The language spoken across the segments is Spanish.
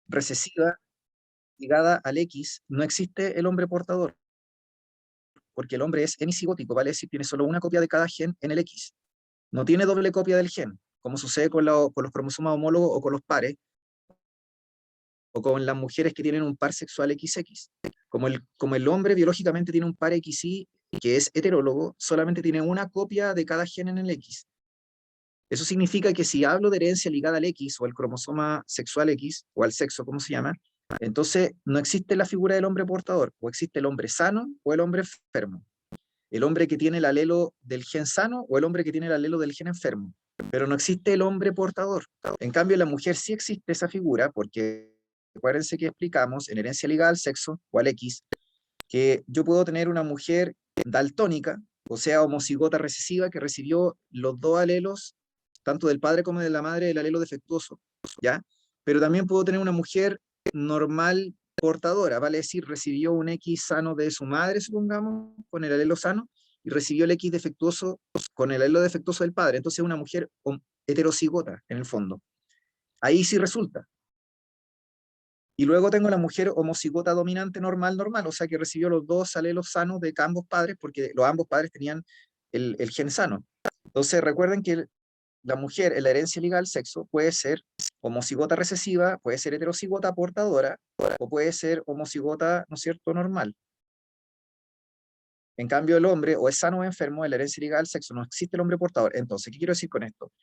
recesiva ligada al X, no existe el hombre portador, porque el hombre es hemiscigótico, vale decir, tiene solo una copia de cada gen en el X. No tiene doble copia del gen, como sucede con los cromosomas homólogos o con los pares, o con las mujeres que tienen un par sexual XX. Como el hombre biológicamente tiene un par XY, que es heterólogo, solamente tiene una copia de cada gen en el X. Eso significa que si hablo de herencia ligada al X o al cromosoma sexual X, o al sexo, como se llama, entonces no existe la figura del hombre portador, o existe el hombre sano o el hombre enfermo. El hombre que tiene el alelo del gen sano o el hombre que tiene el alelo del gen enfermo. Pero no existe el hombre portador. En cambio, en la mujer sí existe esa figura, porque acuérdense que explicamos en herencia ligada al sexo o al X, que yo puedo tener una mujer daltónica, o sea, homocigota recesiva, que recibió los dos alelos, tanto del padre como de la madre, del alelo defectuoso, ¿ya? Pero también puedo tener una mujer normal portadora, vale decir, recibió un X sano de su madre, supongamos, con el alelo sano, y recibió el X defectuoso con el alelo defectuoso del padre. Entonces una mujer heterocigota, en el fondo. Ahí sí resulta. Y luego tengo la mujer homocigota dominante normal, o sea que recibió los dos alelos sanos de ambos padres, porque los ambos padres tenían el gen sano. Entonces recuerden que la mujer en la herencia ligada al sexo puede ser homocigota recesiva, puede ser heterocigota portadora, o puede ser homocigota, ¿no es cierto?, normal. En cambio, el hombre o es sano o enfermo en la herencia ligada al sexo, no existe el hombre portador. Entonces, ¿qué quiero decir con esto?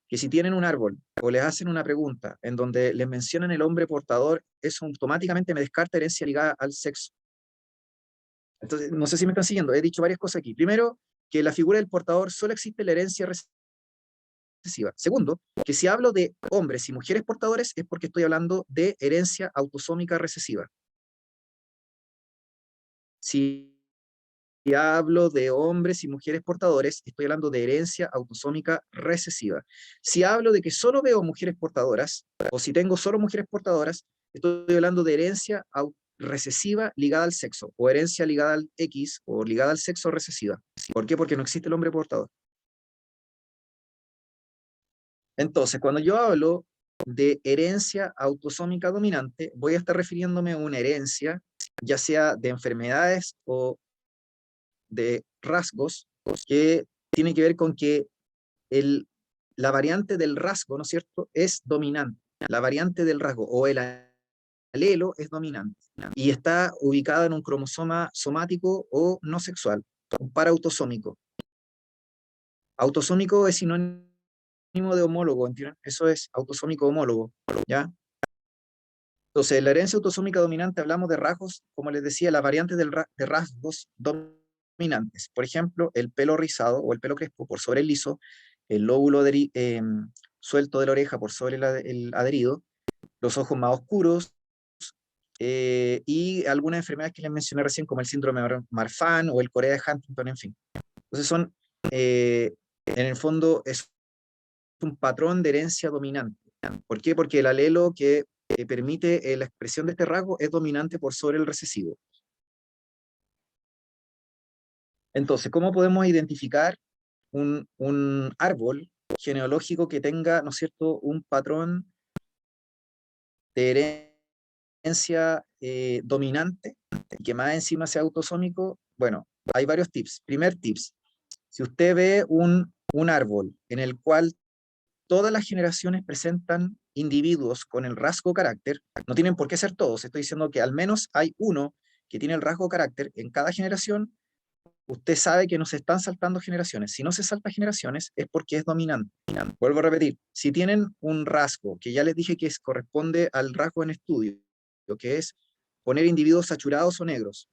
Que si tienen un árbol o les hacen una pregunta en donde les mencionan el hombre portador, eso automáticamente me descarta herencia ligada al sexo. Entonces, no sé si me están siguiendo, he dicho varias cosas aquí. Primero, que la figura del portador solo existe en la herencia recesiva. Segundo, que si hablo de hombres y mujeres portadores es porque estoy hablando de herencia autosómica recesiva. Si hablo de hombres y mujeres portadores, estoy hablando de herencia autosómica recesiva. Si hablo de que solo veo mujeres portadoras, o si tengo solo mujeres portadoras, estoy hablando de herencia recesiva ligada al sexo, o herencia ligada al X, o ligada al sexo recesiva. ¿Por qué? Porque no existe el hombre portador. Entonces, cuando yo hablo de herencia autosómica dominante, voy a estar refiriéndome a una herencia, ya sea de enfermedades o de rasgos, que tiene que ver con que la variante del rasgo, ¿no es cierto?, es dominante. La variante del rasgo o el alelo es dominante y está ubicada en un cromosoma somático o no sexual, un par autosómico. Autosómico es sinónimo de homólogo, ¿entienden? Eso es autosómico homólogo, ¿ya? Entonces, en la herencia autosómica dominante hablamos de rasgos, como les decía, la variante de rasgos dominantes. Por ejemplo, el pelo rizado o el pelo crespo por sobre el liso, el lóbulo suelto de la oreja por sobre el adherido, los ojos más oscuros, y algunas enfermedades que les mencioné recién, como el síndrome de Marfan o el Corea de Huntington, en fin. Entonces en el fondo, es un patrón de herencia dominante. ¿Por qué? Porque el alelo que permite la expresión de este rasgo es dominante por sobre el recesivo. Entonces, ¿cómo podemos identificar un árbol genealógico que tenga, ¿no es cierto?, un patrón de herencia dominante y que más encima sea autosómico? Bueno, hay varios tips. Primer tips, si usted ve un árbol en el cual todas las generaciones presentan individuos con el rasgo carácter, no tienen por qué ser todos, estoy diciendo que al menos hay uno que tiene el rasgo carácter en cada generación, usted sabe que no se están saltando generaciones. Si no se salta generaciones es porque es dominante. Vuelvo a repetir, si tienen un rasgo, que ya les dije que corresponde al rasgo en estudio, lo que es poner individuos saturados o negros,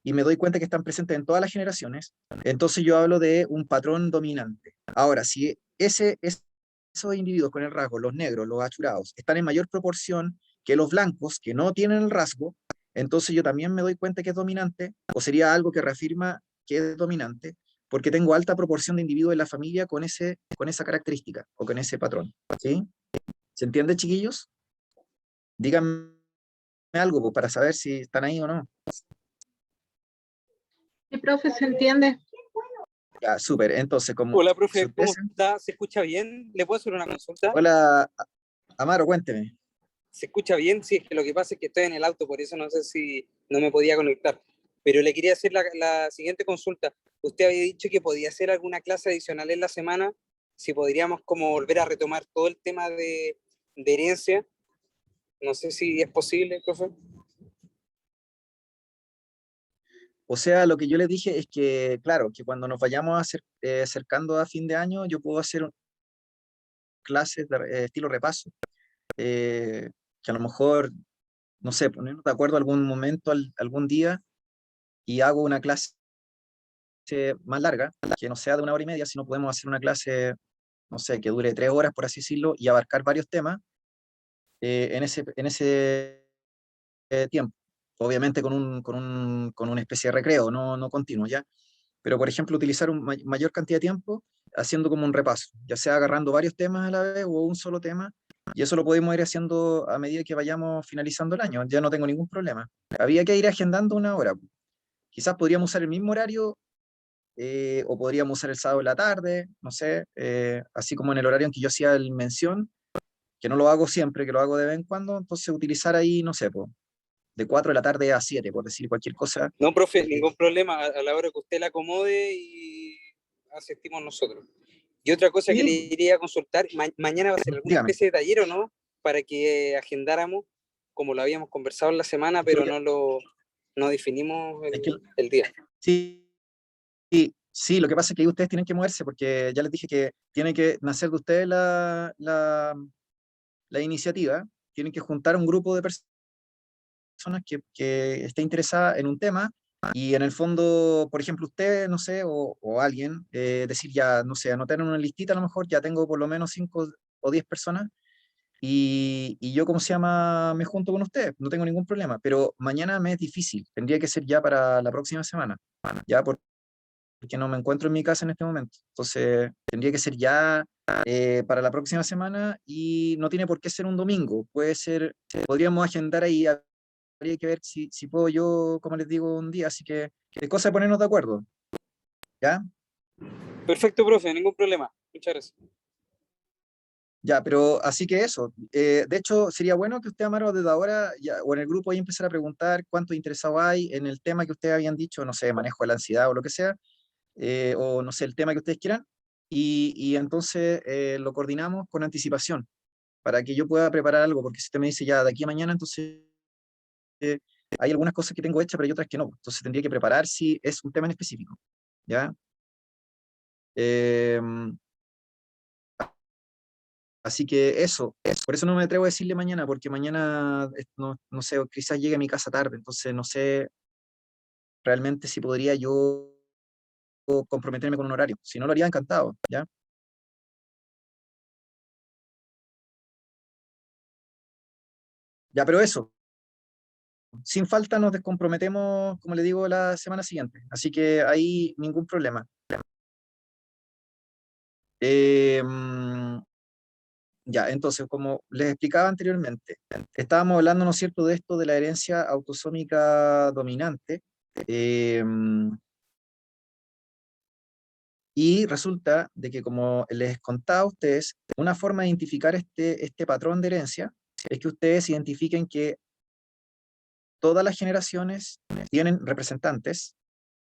y me doy cuenta que están presentes en todas las generaciones, entonces yo hablo de un patrón dominante. Ahora, si esos individuos con el rasgo, los negros, los achurados, están en mayor proporción que los blancos, que no tienen el rasgo, entonces yo también me doy cuenta que es dominante, o sería algo que reafirma que es dominante, porque tengo alta proporción de individuos en la familia con esa característica, o con ese patrón. ¿Sí? ¿Se entiende, chiquillos? Díganme algo pues, para saber si están ahí o no. Sí, profe, se entiende. Ya, súper. Entonces, como hola, profe, ¿cómo está? ¿Se escucha bien? ¿Le puedo hacer una consulta? Hola, Amaro, cuénteme. se escucha bien, sí, es que lo que pasa es que estoy en el auto, por eso no sé si no me podía conectar. Pero le quería hacer la siguiente consulta. Usted había dicho que podía hacer alguna clase adicional en la semana, si podríamos como volver a retomar todo el tema de herencia. No sé si es posible, profe. O sea, lo que yo les dije es que, claro, que cuando nos vayamos acercando a fin de año, yo puedo hacer clases de estilo repaso, eh, que a lo mejor, no sé, ponernos de acuerdo algún momento, algún día, y hago una clase más larga, que no sea de 1 hora y media, sino podemos hacer una clase, no sé, que dure 3 horas, por así decirlo, y abarcar varios temas en ese tiempo. Obviamente con una especie de recreo, no continuo, ¿ya? Pero, por ejemplo, utilizar una mayor cantidad de tiempo haciendo como un repaso, ya sea agarrando varios temas a la vez o un solo tema, y eso lo podemos ir haciendo a medida que vayamos finalizando el año, ya no tengo ningún problema. Había que ir agendando una hora. Quizás podríamos usar el mismo horario, o podríamos usar el sábado en la tarde, no sé, así como en el horario en que yo hacía el mención, que no lo hago siempre, que lo hago de vez en cuando, entonces utilizar ahí, no sé, po, de 4 de la tarde a 7, por decir cualquier cosa. No, profe, ningún problema. A la hora que usted la acomode y asistimos nosotros. Y otra cosa que le Sí, iría a consultar, mañana va a ser alguna dígame. especie de taller o no, para que agendáramos, como lo habíamos conversado en la semana, pero no definimos Es que, el día. sí, sí, lo que pasa es que ahí ustedes tienen que moverse, porque ya les dije que tiene que nacer de ustedes la iniciativa, tienen que juntar un grupo de personas que esté interesada en un tema, y en el fondo, por ejemplo, usted, no sé, o alguien, decir ya, no sé, anotar en una listita, a lo mejor ya tengo por lo menos 5 o 10 personas, y yo, ¿cómo se llama? Me junto con usted, no tengo ningún problema, pero mañana me es difícil, tendría que ser ya para la próxima semana, ya porque no me encuentro en mi casa en este momento. Entonces, tendría que ser ya para la próxima semana, y no tiene por qué ser un domingo. Puede ser, podríamos agendar ahí, habría que ver si puedo yo, como les digo, un día. Así que es cosa de ponernos de acuerdo, ¿ya? Perfecto, profe, ningún problema. Muchas gracias. Ya, pero así que eso. De hecho, sería bueno que usted, Amaro, desde ahora, ya, o en el grupo, ahí empezar a preguntar cuántos interesados hay en el tema que ustedes habían dicho, no sé, manejo de la ansiedad o lo que sea, o no sé, el tema que ustedes quieran, y entonces lo coordinamos con anticipación para que yo pueda preparar algo, porque si usted me dice ya de aquí a mañana, entonces eh, hay algunas cosas que tengo hechas, pero hay otras que no, entonces tendría que preparar si es un tema en específico, ¿ya? Em, Así que eso, por eso no me atrevo a decirle mañana, porque mañana, no sé, quizás llegue a mi casa tarde, entonces no sé realmente si podría yo comprometerme con un horario, si no lo haría encantado, ¿ya? Ya, pero eso. Sin falta nos descomprometemos, como le digo, la semana siguiente. Así que ahí ningún problema. Ya, entonces, como les explicaba anteriormente, estábamos hablando, ¿no es cierto?, de esto de la herencia autosómica dominante. Y resulta de que, como les contaba a ustedes, una forma de identificar este patrón de herencia es que ustedes identifiquen que todas las generaciones tienen representantes,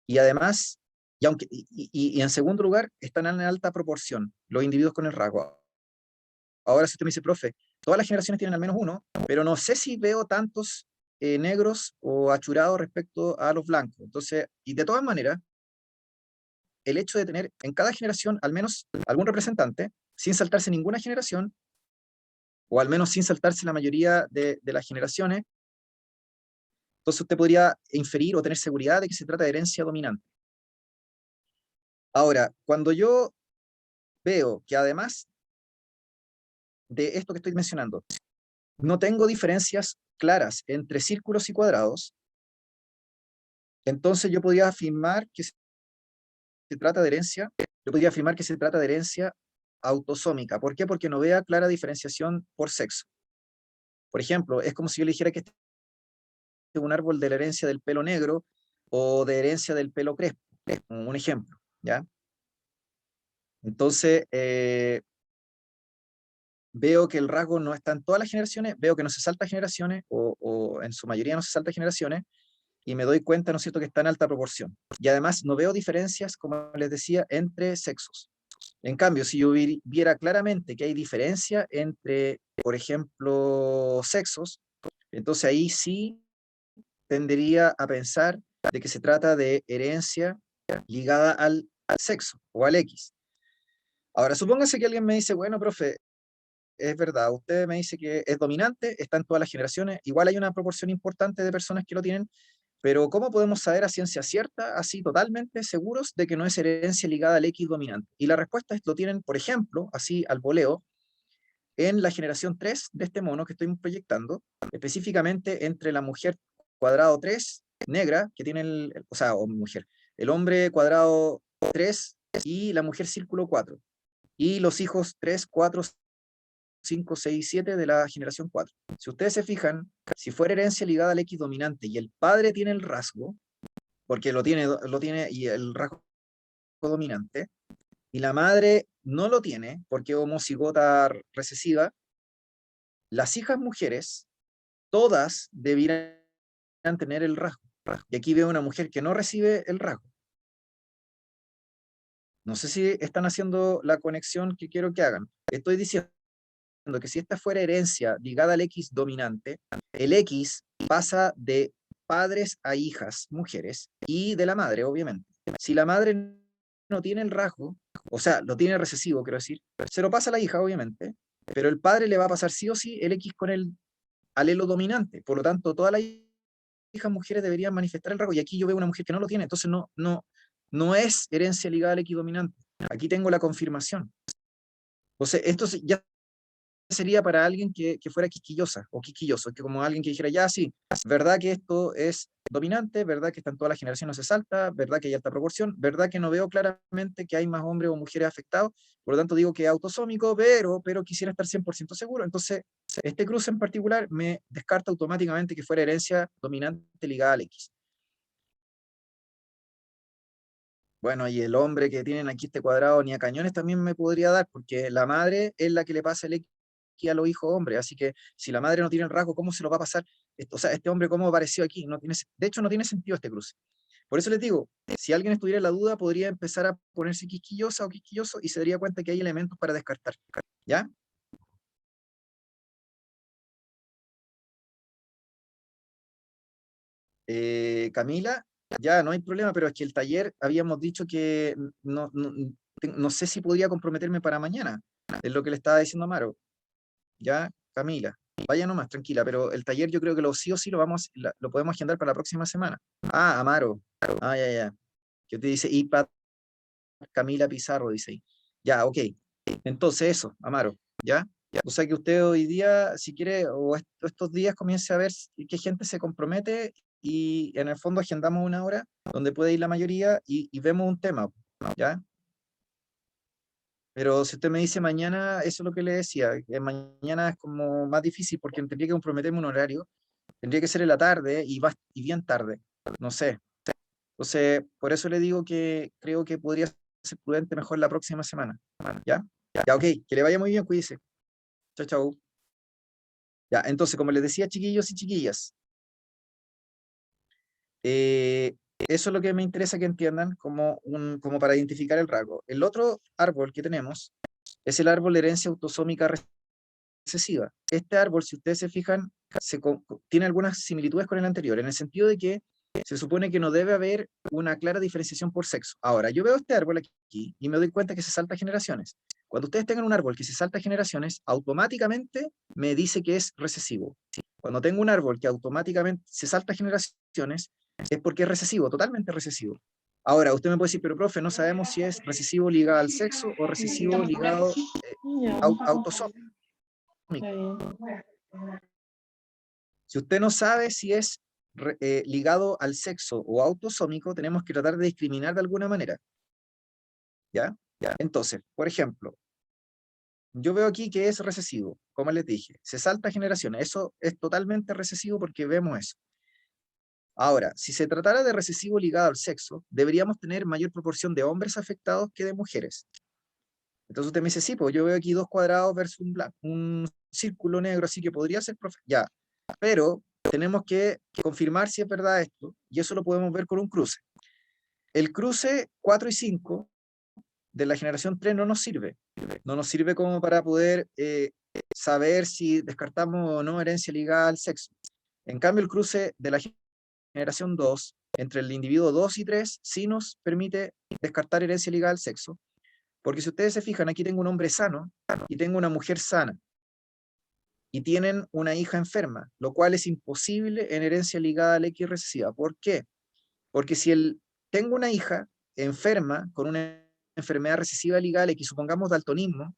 y además, y en segundo lugar, están en alta proporción los individuos con el rasgo. Ahora, si usted me dice, profe, todas las generaciones tienen al menos uno, pero no sé si veo tantos negros o achurados respecto a los blancos. Entonces, y de todas maneras, el hecho de tener en cada generación al menos algún representante, sin saltarse ninguna generación, o al menos sin saltarse la mayoría de las generaciones, entonces usted podría inferir o tener seguridad de que se trata de herencia dominante. Ahora, cuando yo veo que además de esto que estoy mencionando, no tengo diferencias claras entre círculos y cuadrados, entonces yo podría afirmar que se trata de herencia, yo podría afirmar que se trata de herencia autosómica. ¿Por qué? Porque no vea clara diferenciación por sexo. Por ejemplo, es como si yo le dijera que este es un árbol de la herencia del pelo negro o de herencia del pelo crespo, un ejemplo, ¿ya? Entonces, veo que el rasgo no está en todas las generaciones, veo que no se salta generaciones, o en su mayoría no se salta generaciones, y me doy cuenta, ¿no es cierto?, que está en alta proporción. Y además no veo diferencias, como les decía, entre sexos. En cambio, si yo viera claramente que hay diferencia entre, por ejemplo, sexos, entonces ahí sí tendería a pensar de que se trata de herencia ligada al sexo o al X. Ahora, supóngase que alguien me dice, bueno, profe, es verdad, usted me dice que es dominante, está en todas las generaciones, igual hay una proporción importante de personas que lo tienen, pero ¿cómo podemos saber a ciencia cierta, así totalmente seguros de que no es herencia ligada al X dominante? Y la respuesta es, lo tienen, por ejemplo, así al voleo, en la generación 3 de este mono que estoy proyectando, específicamente entre la mujer cuadrado 3 negra, que tiene o sea, o mujer, el hombre cuadrado 3 y la mujer círculo 4, y los hijos 3, 4, 5, 6, 7 de la generación 4. Si ustedes se fijan, si fuera herencia ligada al X dominante y el padre tiene el rasgo, porque lo tiene y el rasgo dominante, y la madre no lo tiene, porque es homocigota recesiva, las hijas mujeres, todas deberían tener el rasgo. Y aquí veo una mujer que no recibe el rasgo. No sé si están haciendo la conexión que quiero que hagan. Estoy diciendo que si esta fuera herencia ligada al X dominante, el X pasa de padres a hijas, mujeres, y de la madre, obviamente. Si la madre no tiene el rasgo, o sea, lo tiene recesivo, quiero decir, se lo pasa a la hija, obviamente, pero el padre le va a pasar sí o sí el X con el alelo dominante. Por lo tanto, todas las hijas mujeres deberían manifestar el rasgo, y aquí yo veo una mujer que no lo tiene, entonces no es herencia ligada al X dominante. Aquí tengo la confirmación. Entonces, esto ya sería para alguien que fuera quisquillosa o quisquilloso, que como alguien que dijera, ya sí, verdad que esto es dominante, verdad que está en todas las generaciones, no se salta, verdad que hay alta proporción, verdad que no veo claramente que hay más hombres o mujeres afectados, por lo tanto digo que es autosómico, pero quisiera estar 100% seguro. Entonces, este cruce en particular me descarta automáticamente que fuera herencia dominante ligada al X. Bueno, y el hombre que tienen aquí este cuadrado ni a cañones también me podría dar, porque la madre es la que le pasa el X a los hijos hombres, así que si la madre no tiene el rasgo, ¿cómo se lo va a pasar? O sea, este hombre, ¿cómo apareció aquí? No tiene, de hecho, no tiene sentido este cruce. Por eso les digo, si alguien estuviera en la duda, podría empezar a ponerse quisquillosa o quisquilloso y se daría cuenta que hay elementos para descartar. ¿Ya? Camila, ya no hay problema, pero es que el taller habíamos dicho que no sé si podría comprometerme para mañana, es lo que le estaba diciendo a Amaro. Ya, Camila, vaya nomás, tranquila, pero el taller yo creo que sí o sí lo podemos agendar para la próxima semana. Ah, Amaro. Ah, ya, ya. ¿Qué te dice? IPAD Camila Pizarro, dice ahí. Ya, ok. Entonces eso, Amaro, ¿ya? O sea que usted hoy día, si quiere, o estos días comience a ver qué gente se compromete, y en el fondo agendamos una hora donde puede ir la mayoría y vemos un tema, ¿ya? Pero si usted me dice mañana, eso es lo que le decía, que mañana es como más difícil porque tendría que comprometerme un horario, tendría que ser en la tarde y bien tarde, no sé. Entonces, por eso le digo que creo que podría ser prudente mejor la próxima semana. ¿Ya? Ya, ok, que le vaya muy bien, cuídese. Chao, chao. Ya, entonces, como les decía, chiquillos y chiquillas, eso es lo que me interesa que entiendan como para identificar el rasgo. El otro árbol que tenemos es el árbol de herencia autosómica recesiva. Este árbol, si ustedes se fijan, tiene algunas similitudes con el anterior, en el sentido de que se supone que no debe haber una clara diferenciación por sexo. Ahora, yo veo este árbol aquí y me doy cuenta que se salta generaciones. Cuando ustedes tengan un árbol que se salta generaciones, automáticamente me dice que es recesivo. Cuando tengo un árbol que automáticamente se salta generaciones, es porque es recesivo, totalmente recesivo. Ahora, usted me puede decir, pero profe, no sabemos si es recesivo ligado al sexo o recesivo ligado autosómico. Si usted no sabe si es ligado al sexo o autosómico, tenemos que tratar de discriminar de alguna manera. ¿Ya? Entonces, por ejemplo, yo veo aquí que es recesivo, como les dije, se salta generaciones, eso es totalmente recesivo porque vemos eso. Ahora, si se tratara de recesivo ligado al sexo, deberíamos tener mayor proporción de hombres afectados que de mujeres. Entonces usted me dice, sí, pues yo veo aquí 2 cuadrados versus un círculo negro, así que podría ser, profe. Ya, pero tenemos que confirmar si es verdad esto, y eso lo podemos ver con un cruce. El cruce 4 y 5 de la generación 3 no nos sirve. No nos sirve como para poder saber si descartamos o no herencia ligada al sexo. En cambio, el cruce de la generación 2 entre el individuo 2 y 3 sí nos permite descartar herencia ligada al sexo, porque si ustedes se fijan, aquí tengo un hombre sano y tengo una mujer sana, y tienen una hija enferma, lo cual es imposible en herencia ligada al X recesiva. ¿Por qué? Porque si tengo una hija enferma con una enfermedad recesiva ligada al X, supongamos daltonismo,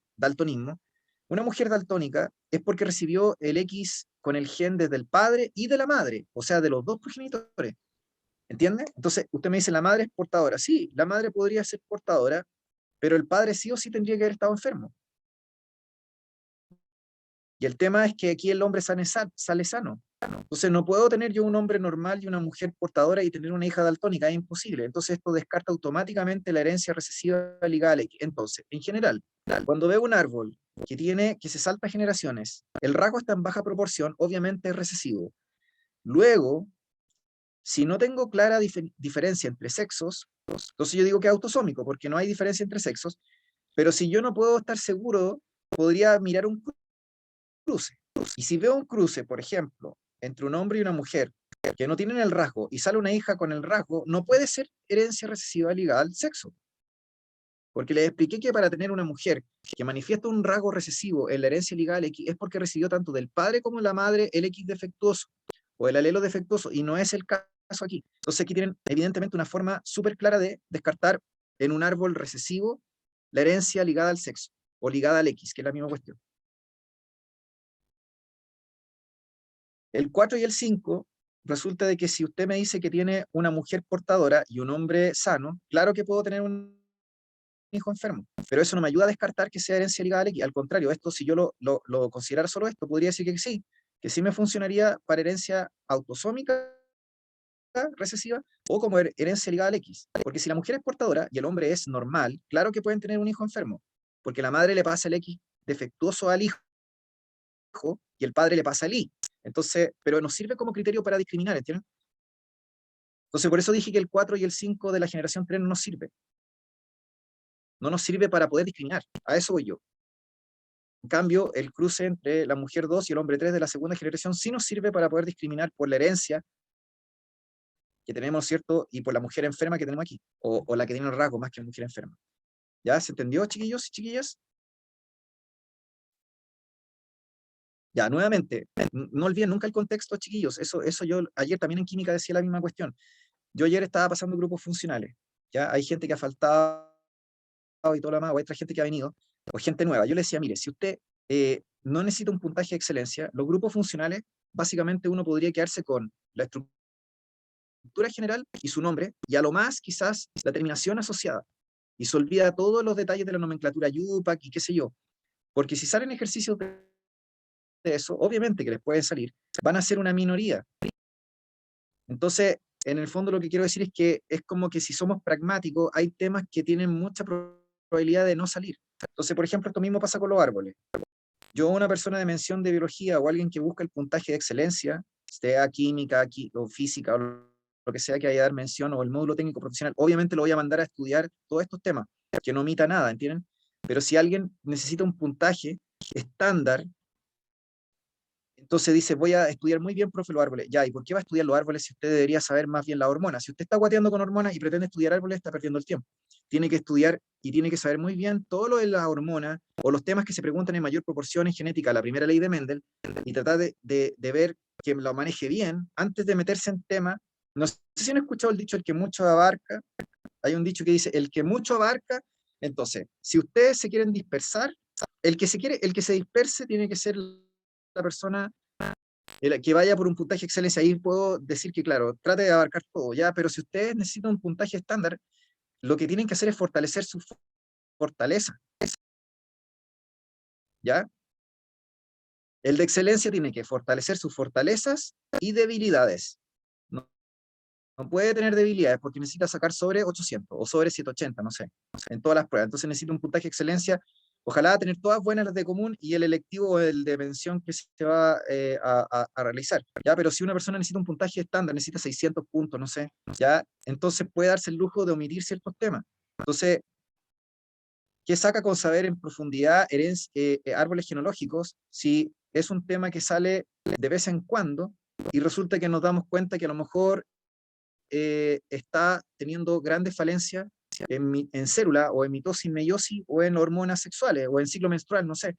una mujer daltónica es porque recibió el X con el gen desde el padre y de la madre, o sea, de los dos progenitores. ¿Entiende? Entonces, usted me dice, la madre es portadora. Sí, la madre podría ser portadora, pero el padre sí o sí tendría que haber estado enfermo. Y el tema es que aquí el hombre sale sano. Entonces no puedo tener yo un hombre normal y una mujer portadora y tener una hija daltónica, es imposible. Entonces esto descarta automáticamente la herencia recesiva ligada al X. Entonces, en general, cuando veo un árbol que se salta generaciones, el rasgo está en baja proporción, obviamente es recesivo. Luego, si no tengo clara diferencia entre sexos, entonces yo digo que es autosómico, porque no hay diferencia entre sexos, pero si yo no puedo estar seguro, podría mirar un cruce. Y si veo un cruce, por ejemplo, entre un hombre y una mujer que no tienen el rasgo y sale una hija con el rasgo, no puede ser herencia recesiva ligada al sexo. Porque les expliqué que para tener una mujer que manifiesta un rasgo recesivo en la herencia ligada al X es porque recibió tanto del padre como de la madre el X defectuoso o el alelo defectuoso, y no es el caso aquí. Entonces aquí tienen evidentemente una forma súper clara de descartar en un árbol recesivo la herencia ligada al sexo o ligada al X, que es la misma cuestión. El 4 y el 5, resulta de que si usted me dice que tiene una mujer portadora y un hombre sano, claro que puedo tener un hijo enfermo, pero eso no me ayuda a descartar que sea herencia ligada al X. Al contrario, esto, si yo lo considerara solo esto, podría decir que sí me funcionaría para herencia autosómica recesiva o como herencia ligada al X. Porque si la mujer es portadora y el hombre es normal, claro que pueden tener un hijo enfermo, porque la madre le pasa el X defectuoso al hijo y el padre le pasa el Y. Entonces, pero nos sirve como criterio para discriminar, ¿entienden? Entonces, por eso dije que el 4 y el 5 de la generación 3 no nos sirve. No nos sirve para poder discriminar. A eso voy yo. En cambio, el cruce entre la mujer 2 y el hombre 3 de la segunda generación sí nos sirve para poder discriminar por la herencia que tenemos, ¿cierto? Y por la mujer enferma que tenemos aquí, o la que tiene el rasgo más que la mujer enferma. ¿Ya? ¿Se entendió, chiquillos y chiquillas? Ya, nuevamente, no olviden nunca el contexto, chiquillos. Eso yo ayer también en química decía la misma cuestión. Yo ayer estaba pasando grupos funcionales. Ya hay gente que ha faltado y todo lo demás, o hay otra gente que ha venido, o gente nueva. Yo le decía, mire, si usted no necesita un puntaje de excelencia, los grupos funcionales, básicamente uno podría quedarse con la estructura general y su nombre, y a lo más quizás la terminación asociada. Y se olvida todos los detalles de la nomenclatura UPAC y qué sé yo. Porque si salen ejercicios de eso, obviamente que les pueden salir, van a ser una minoría. Entonces, en el fondo lo que quiero decir es que es como que si somos pragmáticos, hay temas que tienen mucha probabilidad de no salir. Entonces, por ejemplo, esto mismo pasa con los árboles. Yo, una persona de mención de biología o alguien que busca el puntaje de excelencia, sea química o física o lo que sea que haya que dar mención, o el módulo técnico profesional, obviamente lo voy a mandar a estudiar todos estos temas, que no omita nada, ¿entienden? Pero si alguien necesita un puntaje estándar, entonces dice, voy a estudiar muy bien, profe, los árboles. Ya, ¿y por qué va a estudiar los árboles si usted debería saber más bien las hormonas? Si usted está guateando con hormonas y pretende estudiar árboles, está perdiendo el tiempo. Tiene que estudiar y tiene que saber muy bien todo lo de las hormonas o los temas que se preguntan en mayor proporción en genética, la primera ley de Mendel, y tratar de ver que lo maneje bien antes de meterse en temas. No sé si han escuchado el dicho, el que mucho abarca. Hay un dicho que dice, el que mucho abarca. Entonces, si ustedes se quieren dispersar, el que se disperse tiene que ser la persona que vaya por un puntaje de excelencia. Ahí puedo decir que, claro, trate de abarcar todo, ¿ya? Pero si ustedes necesitan un puntaje estándar, lo que tienen que hacer es fortalecer su fortaleza, ¿ya? El de excelencia tiene que fortalecer sus fortalezas y debilidades. No, no puede tener debilidades porque necesita sacar sobre 800 o sobre 780, no sé, en todas las pruebas. Entonces necesita un puntaje de excelencia, ojalá tener todas buenas las de común y el electivo o el de mención que se va a realizar. ¿Ya? Pero si una persona necesita un puntaje estándar, necesita 600 puntos, no sé, ¿ya? Entonces puede darse el lujo de omitir ciertos temas. Entonces, ¿qué saca con saber en profundidad árboles genealógicos si es un tema que sale de vez en cuando y resulta que nos damos cuenta que a lo mejor está teniendo grandes falencias en célula o en mitosis, meiosis o en hormonas sexuales o en ciclo menstrual, no sé.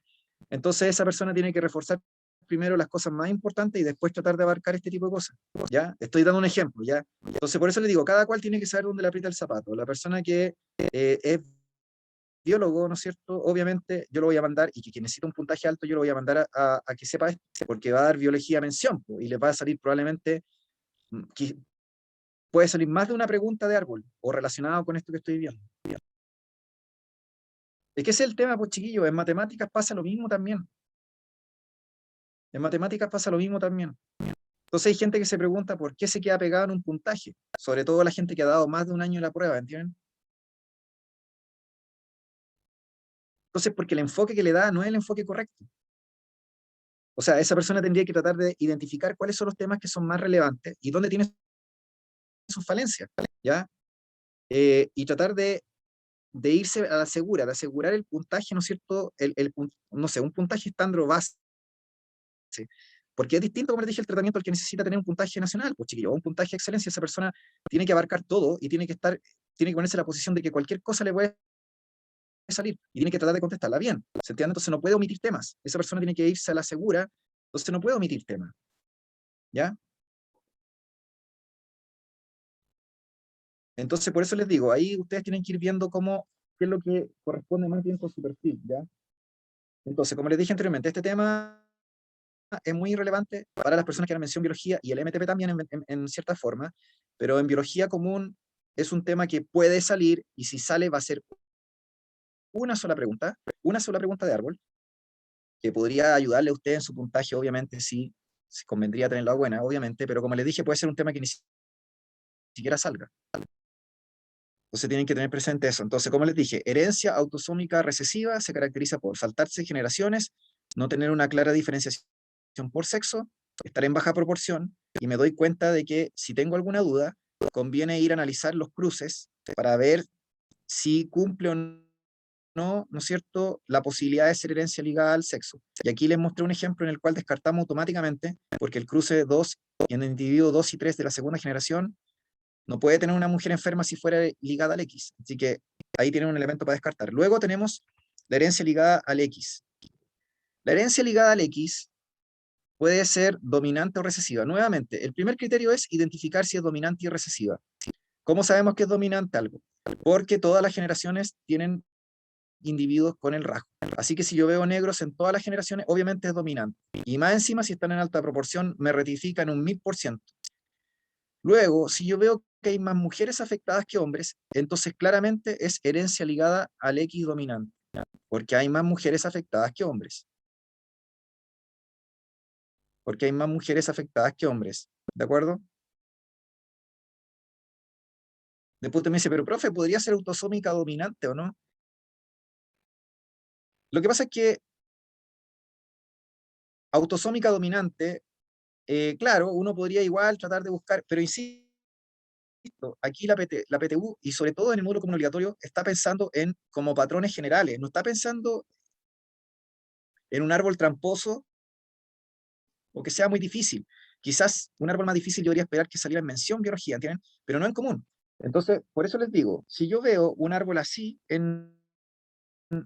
Entonces esa persona tiene que reforzar primero las cosas más importantes y después tratar de abarcar este tipo de cosas, ¿ya? Estoy dando un ejemplo, ¿ya? Entonces por eso le digo, cada cual tiene que saber dónde le aprieta el zapato. La persona que es biólogo, ¿no es cierto? Obviamente yo lo voy a mandar, y que necesita un puntaje alto, yo lo voy a mandar a que sepa esto, porque va a dar biología mención, y le va a salir probablemente, puede salir más de una pregunta de árbol, o relacionado con esto que estoy viendo. Es que ese es el tema, pues chiquillos, en matemáticas pasa lo mismo también. En matemáticas pasa lo mismo también. Entonces hay gente que se pregunta por qué se queda pegado en un puntaje, sobre todo la gente que ha dado más de un año en la prueba, ¿entienden? Entonces, porque el enfoque que le da no es el enfoque correcto. O sea, esa persona tendría que tratar de identificar cuáles son los temas que son más relevantes y dónde tiene sus falencias, ¿ya? Y tratar de irse a la segura, de asegurar el puntaje, ¿no es cierto? No sé, un puntaje estándar o base. Porque es distinto, como les dije, el tratamiento al que necesita tener un puntaje nacional, pues chiquillo, o un puntaje de excelencia. Esa persona tiene que abarcar todo y tiene que ponerse en la posición de que cualquier cosa le puede salir y tiene que tratar de contestarla bien. ¿Se entiende? Entonces no puede omitir temas. Esa persona tiene que irse a la segura, entonces no puede omitir temas. ¿Ya? Entonces, por eso les digo, ahí ustedes tienen que ir viendo qué es lo que corresponde más bien con su perfil, ¿ya? Entonces, como les dije anteriormente, este tema es muy relevante para las personas que han mencionado biología y el MTP también en cierta forma, pero en biología común es un tema que puede salir y si sale va a ser una sola pregunta de árbol, que podría ayudarle a usted en su puntaje, obviamente, si convendría tenerla buena, obviamente, pero como les dije, puede ser un tema que ni siquiera salga. Entonces tienen que tener presente eso. Entonces, como les dije, herencia autosómica recesiva se caracteriza por saltarse generaciones, no tener una clara diferenciación por sexo, estar en baja proporción, y me doy cuenta de que si tengo alguna duda, conviene ir a analizar los cruces para ver si cumple o no es cierto, la posibilidad de ser herencia ligada al sexo. Y aquí les mostré un ejemplo en el cual descartamos automáticamente, porque el cruce 2 en el individuo 2 y 3 de la segunda generación no puede tener una mujer enferma si fuera ligada al X. Así que ahí tienen un elemento para descartar. Luego tenemos la herencia ligada al X. La herencia ligada al X puede ser dominante o recesiva. Nuevamente, el primer criterio es identificar si es dominante y recesiva. ¿Cómo sabemos que es dominante algo? Porque todas las generaciones tienen individuos con el rasgo. Así que si yo veo negros en todas las generaciones, obviamente es dominante. Y más encima, si están en alta proporción, me ratifica en un 1000%. Luego, si yo veo que hay más mujeres afectadas que hombres, entonces claramente es herencia ligada al X dominante, porque hay más mujeres afectadas que hombres. Porque hay más mujeres afectadas que hombres. ¿De acuerdo? Después usted me dice, pero profe, ¿podría ser autosómica dominante o no? Lo que pasa es que autosómica dominante, claro, uno podría igual tratar de buscar, pero insisto, aquí la PTU, y sobre todo en el módulo común obligatorio, está pensando en como patrones generales, no está pensando en un árbol tramposo o que sea muy difícil. Quizás un árbol más difícil yo debería esperar que saliera en mención biología, ¿entienden? Pero no en común. Entonces, por eso les digo, si yo veo un árbol así en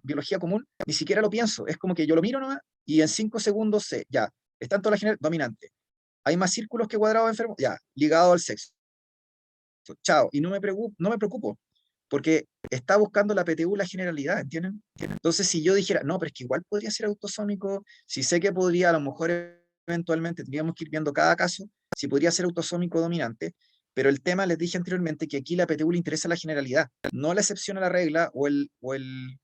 biología común, ni siquiera lo pienso. Es como que yo lo miro nomás y en 5 segundos sé, ya, está en toda la general dominante. Hay más círculos que cuadrados enfermos, ya, ligado al sexo. Chao. Y no me preocupo, porque está buscando la PTU la generalidad, ¿entienden? Entonces, si yo dijera, no, pero es que igual podría ser autosómico, si sé que podría, a lo mejor eventualmente tendríamos que ir viendo cada caso, si podría ser autosómico dominante, pero el tema, les dije anteriormente, que aquí la PTU le interesa la generalidad, no la excepción a la regla o el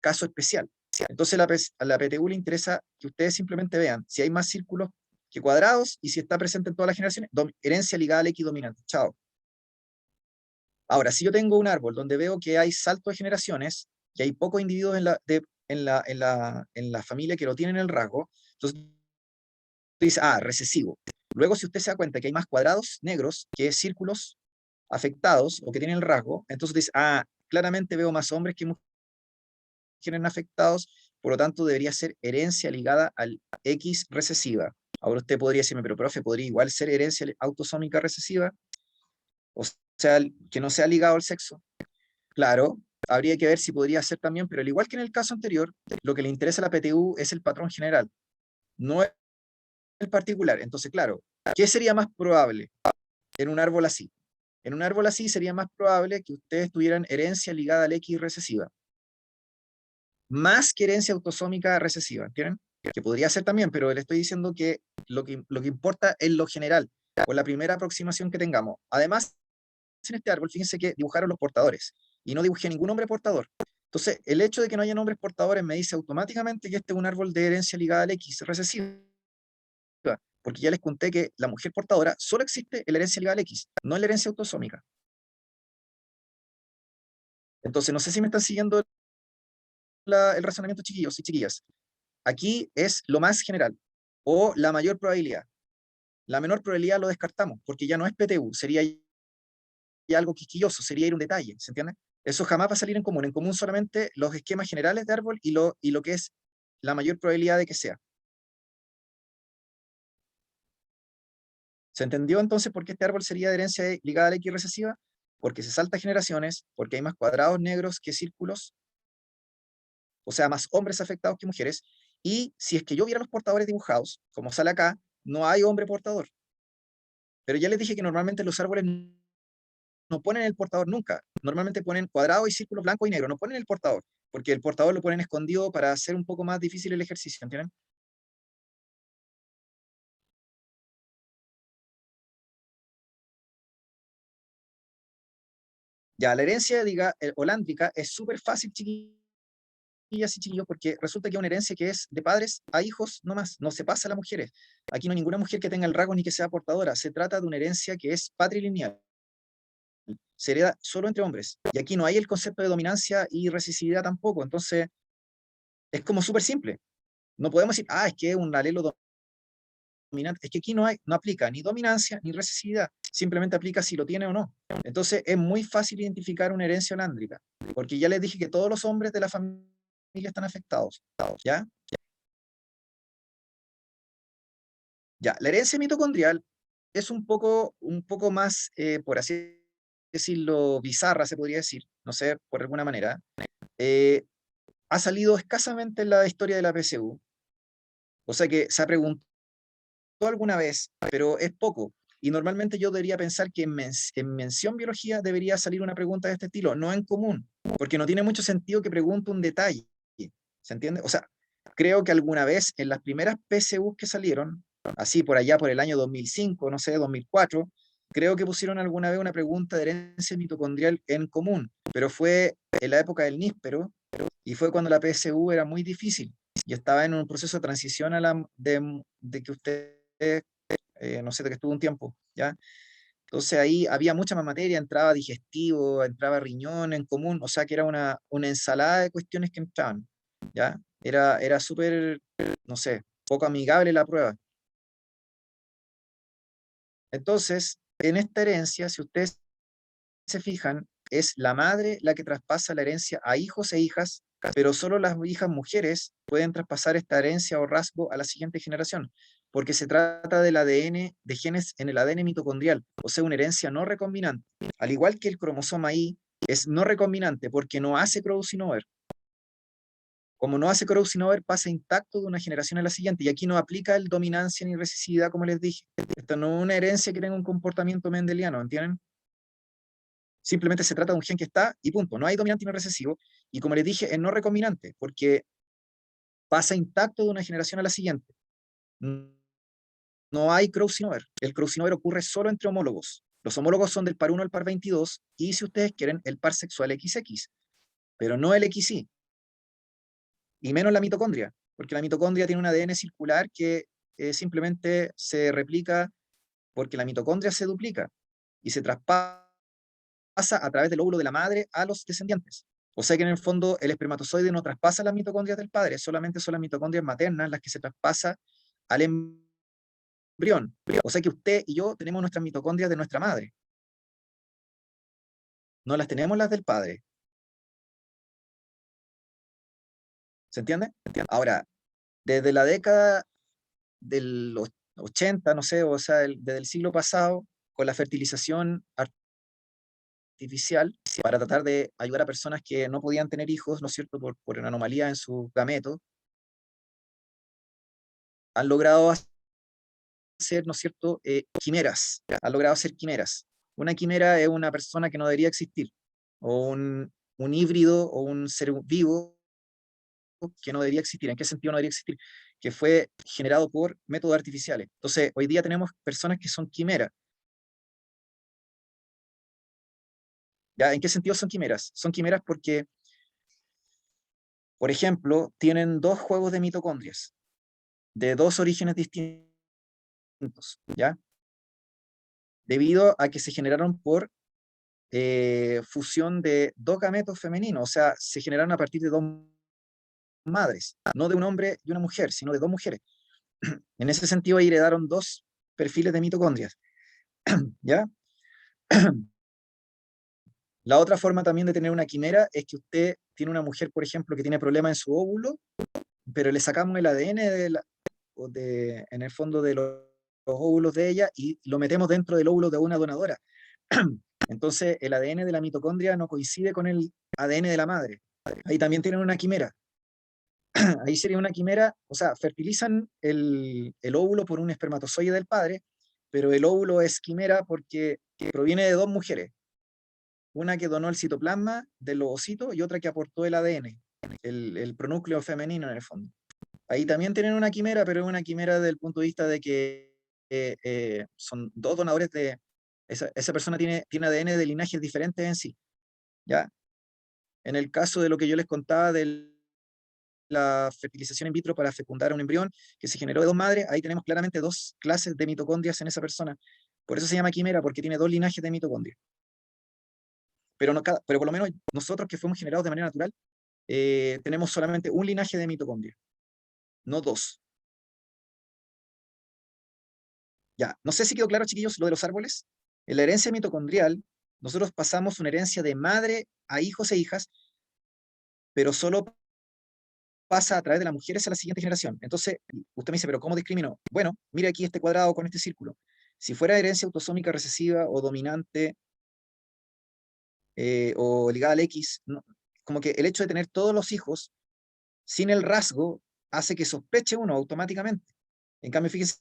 caso especial. Entonces, a la PTU le interesa que ustedes simplemente vean si hay más círculos que cuadrados y si está presente en todas las generaciones, herencia ligada al X dominante. Chao. Ahora, si yo tengo un árbol donde veo que hay salto de generaciones, que hay pocos individuos en la familia que lo tienen el rasgo, entonces dice, recesivo. Luego, si usted se da cuenta que hay más cuadrados negros que círculos afectados o que tienen el rasgo, entonces dice, claramente veo más hombres que mujeres afectados, por lo tanto debería ser herencia ligada al X recesiva. Ahora usted podría decirme, pero profe, ¿podría igual ser herencia autosómica recesiva? O sea, que no sea ligado al sexo. Claro, habría que ver si podría ser también, pero al igual que en el caso anterior, lo que le interesa a la PTU es el patrón general, no el particular. Entonces, claro, ¿qué sería más probable en un árbol así? En un árbol así sería más probable que ustedes tuvieran herencia ligada al X recesiva, más que herencia autosómica recesiva, ¿entienden? Que podría ser también, pero le estoy diciendo que lo que importa es lo general, o la primera aproximación que tengamos. Además, en este árbol, fíjense que dibujaron los portadores, y no dibujé ningún hombre portador. Entonces, el hecho de que no haya nombres portadores me dice automáticamente que este es un árbol de herencia ligada al X recesiva, porque ya les conté que la mujer portadora solo existe en la herencia ligada al X, no en la herencia autosómica. Entonces, no sé si me están siguiendo el razonamiento, chiquillos y chiquillas. Aquí es lo más general, o la mayor probabilidad. La menor probabilidad lo descartamos, porque ya no es PTU, sería ya algo quisquilloso, sería ir un detalle, ¿se entiende? Eso jamás va a salir en común. En común solamente los esquemas generales de árbol y lo que es la mayor probabilidad de que sea. ¿Se entendió entonces por qué este árbol sería de herencia ligada a la X recesiva? Porque se salta generaciones, porque hay más cuadrados negros que círculos, o sea, más hombres afectados que mujeres, y si es que yo viera los portadores dibujados, como sale acá, no hay hombre portador. Pero ya les dije que normalmente los árboles no ponen el portador nunca. Normalmente ponen cuadrados y círculos blancos y negros, no ponen el portador, porque el portador lo ponen escondido para hacer un poco más difícil el ejercicio, ¿entienden? Ya, la herencia, diga, holándrica es súper fácil, chiquillas y chiquillos, porque resulta que es una herencia que es de padres a hijos nomás, no se pasa a las mujeres. Aquí no hay ninguna mujer que tenga el rasgo ni que sea portadora, se trata de una herencia que es patrilineal, se hereda solo entre hombres. Y aquí no hay el concepto de dominancia y recesividad tampoco, entonces es como súper simple. No podemos decir, es que es un alelo dominante, es que aquí no aplica ni dominancia ni recesividad, simplemente aplica si lo tiene o no. Entonces es muy fácil identificar una herencia holándrica, porque ya les dije que todos los hombres de la familia están afectados, ¿ya? Ya, la herencia mitocondrial es un poco más, por así decirlo, bizarra, se podría decir, no sé, por alguna manera. Eh, ha salido escasamente en la historia de la PSU, o sea que se ha preguntado alguna vez, pero es poco. Y normalmente yo debería pensar que en mención biología debería salir una pregunta de este estilo, no en común, porque no tiene mucho sentido que pregunte un detalle. ¿Se entiende? O sea, creo que alguna vez en las primeras PSU que salieron, así por allá por el año 2005, no sé, 2004, creo que pusieron alguna vez una pregunta de herencia mitocondrial en común, pero fue en la época del níspero y fue cuando la PSU era muy difícil y estaba en un proceso de transición de que usted no sé, de que estuvo un tiempo, ¿ya? Entonces ahí había mucha más materia, entraba digestivo, entraba riñón en común, o sea que era una ensalada de cuestiones que entraban, ¿ya? Era súper, no sé, poco amigable la prueba. Entonces, en esta herencia, si ustedes se fijan, es la madre la que traspasa la herencia a hijos e hijas, pero solo las hijas mujeres pueden traspasar esta herencia o rasgo a la siguiente generación, porque se trata del ADN, de genes en el ADN mitocondrial, o sea, una herencia no recombinante. Al igual que el cromosoma Y es no recombinante porque no hace crossing over. Como no hace crossing over, pasa intacto de una generación a la siguiente, y aquí no aplica el dominancia ni recesividad, como les dije. Esto no es una herencia que tenga un comportamiento mendeliano, ¿entienden? Simplemente se trata de un gen que está y punto. No hay dominante ni recesivo. Y como les dije, es no recombinante, porque pasa intacto de una generación a la siguiente. No hay crossing over. El crossing over ocurre solo entre homólogos. Los homólogos son del par 1 al par 22 y, si ustedes quieren, el par sexual XX, pero no el XY, y menos la mitocondria, porque la mitocondria tiene un ADN circular que simplemente se replica porque la mitocondria se duplica y se traspasa pasa a través del óvulo de la madre a los descendientes. O sea que en el fondo el espermatozoide no traspasa las mitocondrias del padre, solamente son las mitocondrias maternas las que se traspasa al embrión. O sea que usted y yo tenemos nuestras mitocondrias de nuestra madre. No las tenemos las del padre. ¿Se entiende? Ahora, desde la década del 80, no sé, o sea, desde el siglo pasado, con la fertilización artificial, para tratar de ayudar a personas que no podían tener hijos, ¿no es cierto?, por una anomalía en su gameto, han logrado hacer, ¿no es cierto?, quimeras. Han logrado hacer quimeras. Una quimera es una persona que no debería existir, o un híbrido o un ser vivo que no debería existir. ¿En qué sentido no debería existir? Que fue generado por métodos artificiales. Entonces, hoy día tenemos personas que son quimeras. ¿Ya? ¿En qué sentido son quimeras? Son quimeras porque, por ejemplo, tienen dos juegos de mitocondrias, de dos orígenes distintos, ¿ya? Debido a que se generaron por fusión de dos gametos femeninos, o sea, se generaron a partir de dos madres, no de un hombre y una mujer, sino de dos mujeres. En ese sentido, ahí heredaron dos perfiles de mitocondrias, ¿ya? La otra forma también de tener una quimera es que usted tiene una mujer, por ejemplo, que tiene problemas en su óvulo, pero le sacamos el ADN en el fondo de los óvulos de ella y lo metemos dentro del óvulo de una donadora. Entonces, el ADN de la mitocondria no coincide con el ADN de la madre. Ahí también tienen una quimera. Ahí sería una quimera, o sea, fertilizan el óvulo por un espermatozoide del padre, pero el óvulo es quimera porque proviene de dos mujeres. Una que donó el citoplasma del ovocito y otra que aportó el ADN, el pronúcleo femenino en el fondo. Ahí también tienen una quimera, pero es una quimera desde el punto de vista de que son dos donadores de... Esa persona tiene ADN de linajes diferentes en sí, ¿ya? En el caso de lo que yo les contaba de la fertilización in vitro para fecundar a un embrión que se generó de dos madres, ahí tenemos claramente dos clases de mitocondrias en esa persona. Por eso se llama quimera, porque tiene dos linajes de mitocondrias. Pero, pero por lo menos nosotros que fuimos generados de manera natural, tenemos solamente un linaje de mitocondria, no dos. Ya, no sé si quedó claro, chiquillos, lo de los árboles. En la herencia mitocondrial, nosotros pasamos una herencia de madre a hijos e hijas, pero solo pasa a través de las mujeres a la siguiente generación. Entonces, usted me dice, ¿pero cómo discriminó? Bueno, mire aquí este cuadrado con este círculo. Si fuera herencia autosómica recesiva o dominante o ligada al X, como que el hecho de tener todos los hijos sin el rasgo hace que sospeche uno automáticamente. En cambio, fíjense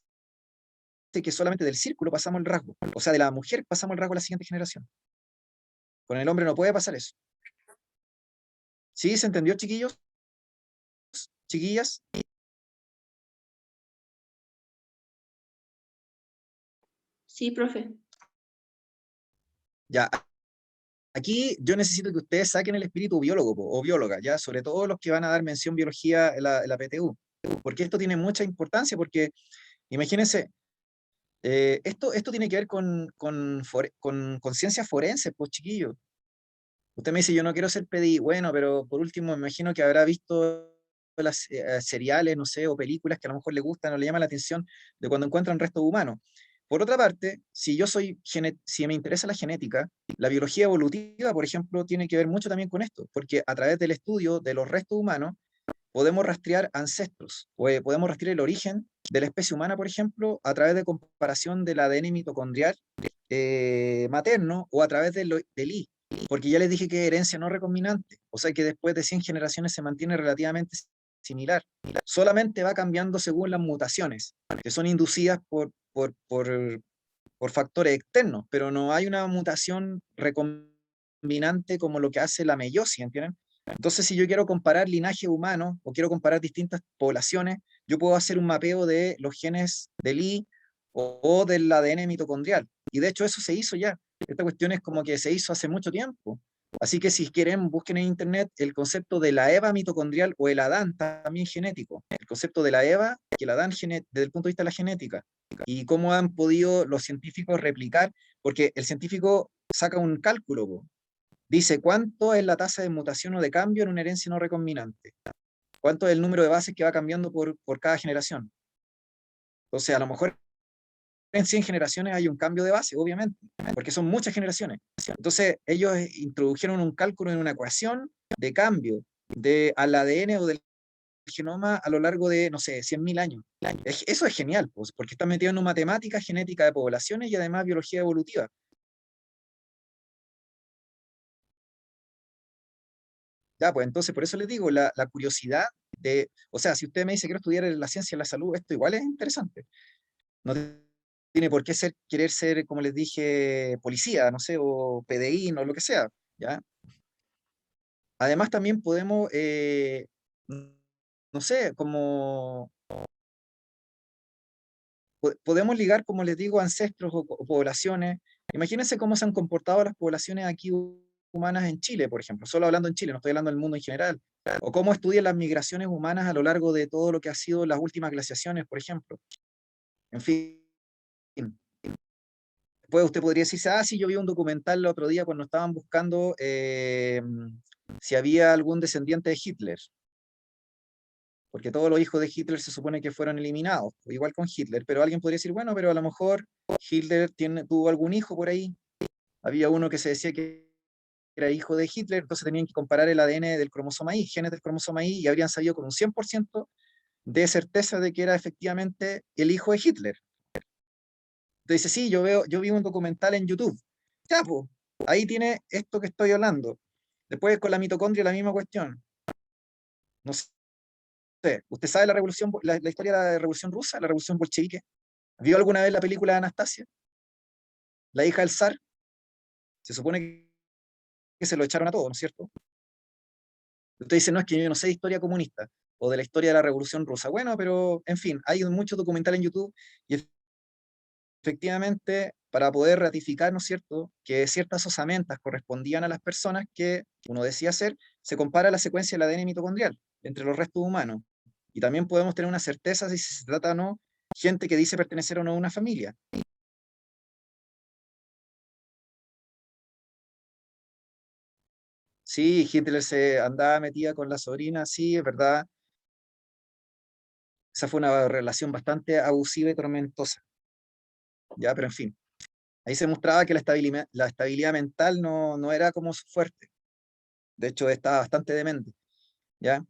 que solamente del círculo pasamos el rasgo. O sea, de la mujer pasamos el rasgo a la siguiente generación. Con el hombre no puede pasar eso. ¿Sí? ¿Se entendió, chiquillos? ¿Chiquillas? Sí, profe. Ya. Aquí yo necesito que ustedes saquen el espíritu biólogo o bióloga, ya, sobre todo los que van a dar mención biología en la PTU, porque esto tiene mucha importancia, porque imagínense, esto tiene que ver con ciencias forenses, pues chiquillos. Usted me dice, yo no quiero ser PDI, bueno, pero por último me imagino que habrá visto las seriales, no sé, o películas que a lo mejor le gustan o le llaman la atención de cuando encuentran restos humanos. Por otra parte, si me interesa la genética, la biología evolutiva, por ejemplo, tiene que ver mucho también con esto, porque a través del estudio de los restos humanos podemos rastrear ancestros, o podemos rastrear el origen de la especie humana, por ejemplo, a través de comparación del ADN mitocondrial materno o a través del I, porque ya les dije que es herencia no recombinante, o sea que después de 100 generaciones se mantiene relativamente similar, solamente va cambiando según las mutaciones, que son inducidas por factores externos, pero no hay una mutación recombinante como lo que hace la meiosis, ¿entienden? Entonces, si yo quiero comparar linaje humano o quiero comparar distintas poblaciones, yo puedo hacer un mapeo de los genes del I o del ADN mitocondrial. Y de hecho eso se hizo ya. Esta cuestión es como que se hizo hace mucho tiempo. Así que si quieren, busquen en internet el concepto de la EVA mitocondrial o el ADAN también genético. El concepto de la EVA y el ADAN desde el punto de vista de la genética. Y cómo han podido los científicos replicar, porque el científico saca un cálculo, Dice, ¿cuánto es la tasa de mutación o de cambio en una herencia no recombinante? ¿Cuánto es el número de bases que va cambiando por cada generación? Entonces, a lo mejor en 100 generaciones hay un cambio de base, obviamente, porque son muchas generaciones. Entonces, ellos introdujeron un cálculo en una ecuación de cambio al ADN o del genoma a lo largo de, no sé, 100.000 años. Eso es genial, pues, porque está metido en matemática, genética de poblaciones y además biología evolutiva. Ya, pues entonces, por eso les digo, la curiosidad de, o sea, si usted me dice quiero estudiar la ciencia de la salud, esto igual es interesante. No tiene por qué querer ser, como les dije, policía, no sé, o PDI, no lo que sea, ¿ya? Además, también podemos, no sé, como podemos ligar, como les digo, ancestros o poblaciones. Imagínense cómo se han comportado las poblaciones aquí humanas en Chile, por ejemplo, solo hablando en Chile, no estoy hablando del mundo en general, o cómo estudian las migraciones humanas a lo largo de todo lo que ha sido las últimas glaciaciones, por ejemplo. En fin, pues usted podría decirse, ah, sí, yo vi un documental el otro día cuando estaban buscando si había algún descendiente de Hitler, porque todos los hijos de Hitler se supone que fueron eliminados, igual con Hitler, pero alguien podría decir, bueno, pero a lo mejor Hitler tuvo algún hijo por ahí, había uno que se decía que era hijo de Hitler, entonces tenían que comparar el ADN del cromosoma Y, genes del cromosoma Y, y habrían sabido con un 100% de certeza de que era efectivamente el hijo de Hitler. Entonces dice, sí, yo vi un documental en YouTube. Ya, pues, ahí tiene esto que estoy hablando. Después con la mitocondria la misma cuestión. No sé, ¿usted sabe la historia de la Revolución Rusa, la Revolución Bolchevique? ¿Vio alguna vez la película de Anastasia, la hija del zar? Se supone que se lo echaron a todos, ¿no es cierto? Usted dice, no, es que yo no sé de historia comunista o de la historia de la Revolución Rusa. Bueno, pero en fin, hay muchos documentales en YouTube y efectivamente para poder ratificar, ¿no es cierto?, que ciertas osamentas correspondían a las personas que uno decía ser, se compara la secuencia del ADN mitocondrial entre los restos humanos. Y también podemos tener una certeza si se trata o no gente que dice pertenecer o no a una familia. Sí, Hitler se andaba metida con la sobrina, sí, es verdad. Esa fue una relación bastante abusiva y tormentosa. Ya, pero en fin. Ahí se mostraba que la estabilidad mental no era como su fuerte. De hecho, estaba bastante demente. ¿Ya?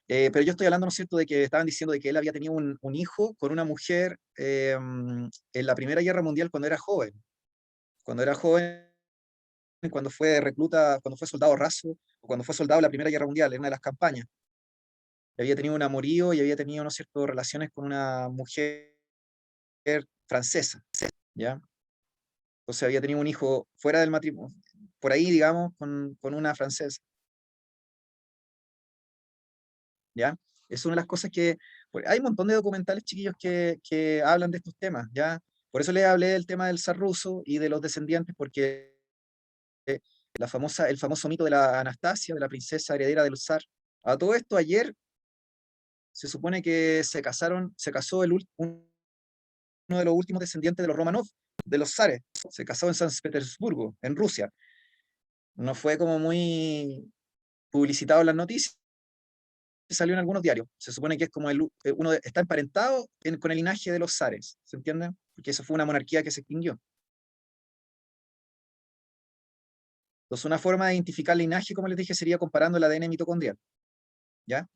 Pero yo estoy hablando, ¿no es cierto?, de que estaban diciendo de que él había tenido un hijo con una mujer en la Primera Guerra Mundial cuando era joven. Cuando era joven, cuando fue recluta, cuando fue soldado raso, o cuando fue soldado en la Primera Guerra Mundial, en una de las campañas. Había tenido un amorío y había tenido, ¿no es cierto?, relaciones con una mujer francesa. ¿Ya? Entonces había tenido un hijo fuera del matrimonio, por ahí, digamos, con una francesa. ¿Ya? Es una de las cosas que... Hay un montón de documentales, chiquillos, que hablan de estos temas, ¿ya? Por eso les hablé del tema del zar ruso y de los descendientes, porque el famoso mito de la Anastasia, de la princesa heredera del zar. A todo esto, ayer se supone que se casó uno de los últimos descendientes de los Romanov, de los zares. Se casó en San Petersburgo, en Rusia. No fue como muy publicitado en las noticias, salió en algunos diarios. Se supone que es como está emparentado con el linaje de los zares, ¿se entiende? Porque eso fue una monarquía que se extinguió. Entonces, una forma de identificar linaje, como les dije, sería comparando el ADN mitocondrial. ¿Ya?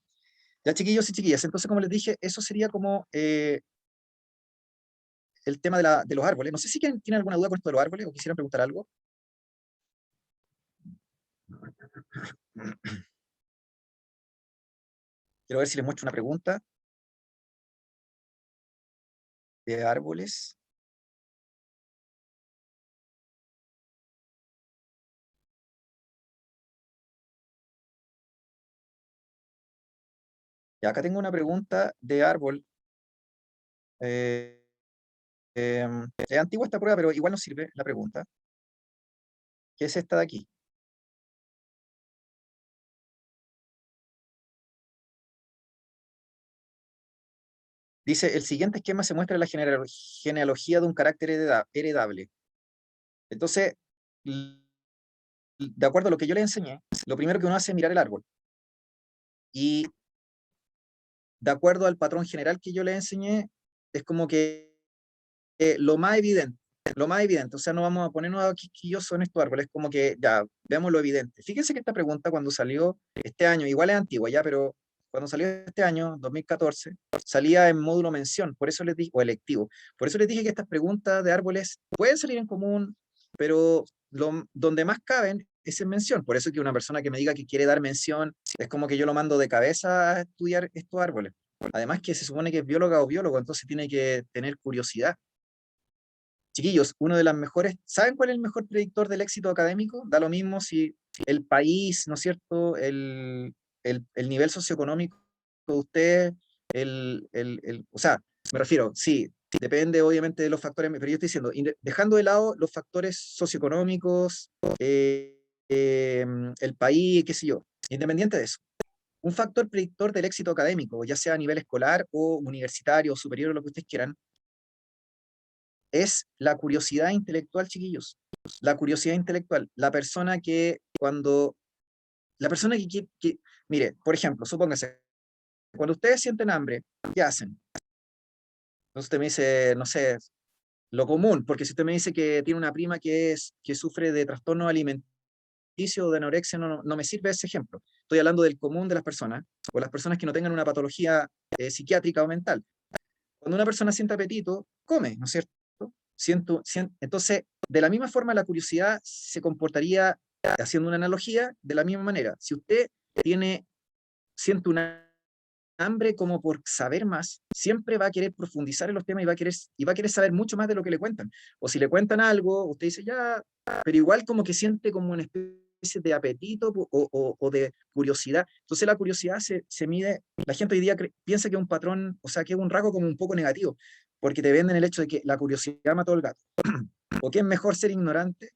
Ya, chiquillos y chiquillas. Entonces, como les dije, eso sería como el tema de los árboles. No sé si tienen alguna duda con esto de los árboles o quisieran preguntar algo. Quiero ver si les muestro una pregunta de árboles. Y acá tengo una pregunta de árbol. Es antigua esta prueba, pero igual nos sirve la pregunta, que es esta de aquí. Dice, el siguiente esquema se muestra la genealogía de un carácter heredable. Entonces, de acuerdo a lo que yo le enseñé, lo primero que uno hace es mirar el árbol. Y de acuerdo al patrón general que yo le enseñé, es como que lo más evidente, o sea, no vamos a ponernos a quisquillosos en estos árboles, como que ya, veamos lo evidente. Fíjense que esta pregunta cuando salió este año, igual es antigua ya, pero cuando salió este año, 2014, salía en módulo mención, por eso les dije, o electivo, por eso les dije que estas preguntas de árboles pueden salir en común, pero donde más caben es en mención, por eso que una persona que me diga que quiere dar mención, es como que yo lo mando de cabeza a estudiar estos árboles. Además que se supone que es bióloga o biólogo, entonces tiene que tener curiosidad. Chiquillos, uno de las mejores, ¿saben cuál es el mejor predictor del éxito académico? Da lo mismo si el país, ¿no es cierto? El nivel socioeconómico de usted, o sea, me refiero, sí, depende obviamente de los factores, pero yo estoy diciendo, dejando de lado los factores socioeconómicos, el país, qué sé yo, independiente de eso. Un factor predictor del éxito académico, ya sea a nivel escolar o universitario o superior, o lo que ustedes quieran, es la curiosidad intelectual, chiquillos. La curiosidad intelectual. La persona mire, por ejemplo, supóngase, cuando ustedes sienten hambre, ¿qué hacen? Entonces usted me dice, no sé, lo común, porque si usted me dice que tiene una prima que sufre de trastorno alimenticio o de anorexia, no me sirve ese ejemplo. Estoy hablando del común de las personas, o las personas que no tengan una patología psiquiátrica o mental. Cuando una persona siente apetito, come, ¿no es cierto? Entonces, de la misma forma, la curiosidad se comportaría, haciendo una analogía, de la misma manera. Si usted siente una hambre como por saber más, siempre va a querer profundizar en los temas y va a querer saber mucho más de lo que le cuentan. O si le cuentan algo, usted dice, ya, pero igual como que siente como una especie de apetito o de curiosidad. Entonces la curiosidad se mide, la gente hoy día piensa que es un patrón, o sea, que es un rasgo como un poco negativo, porque te venden el hecho de que la curiosidad mató al gato. O que es mejor ser ignorante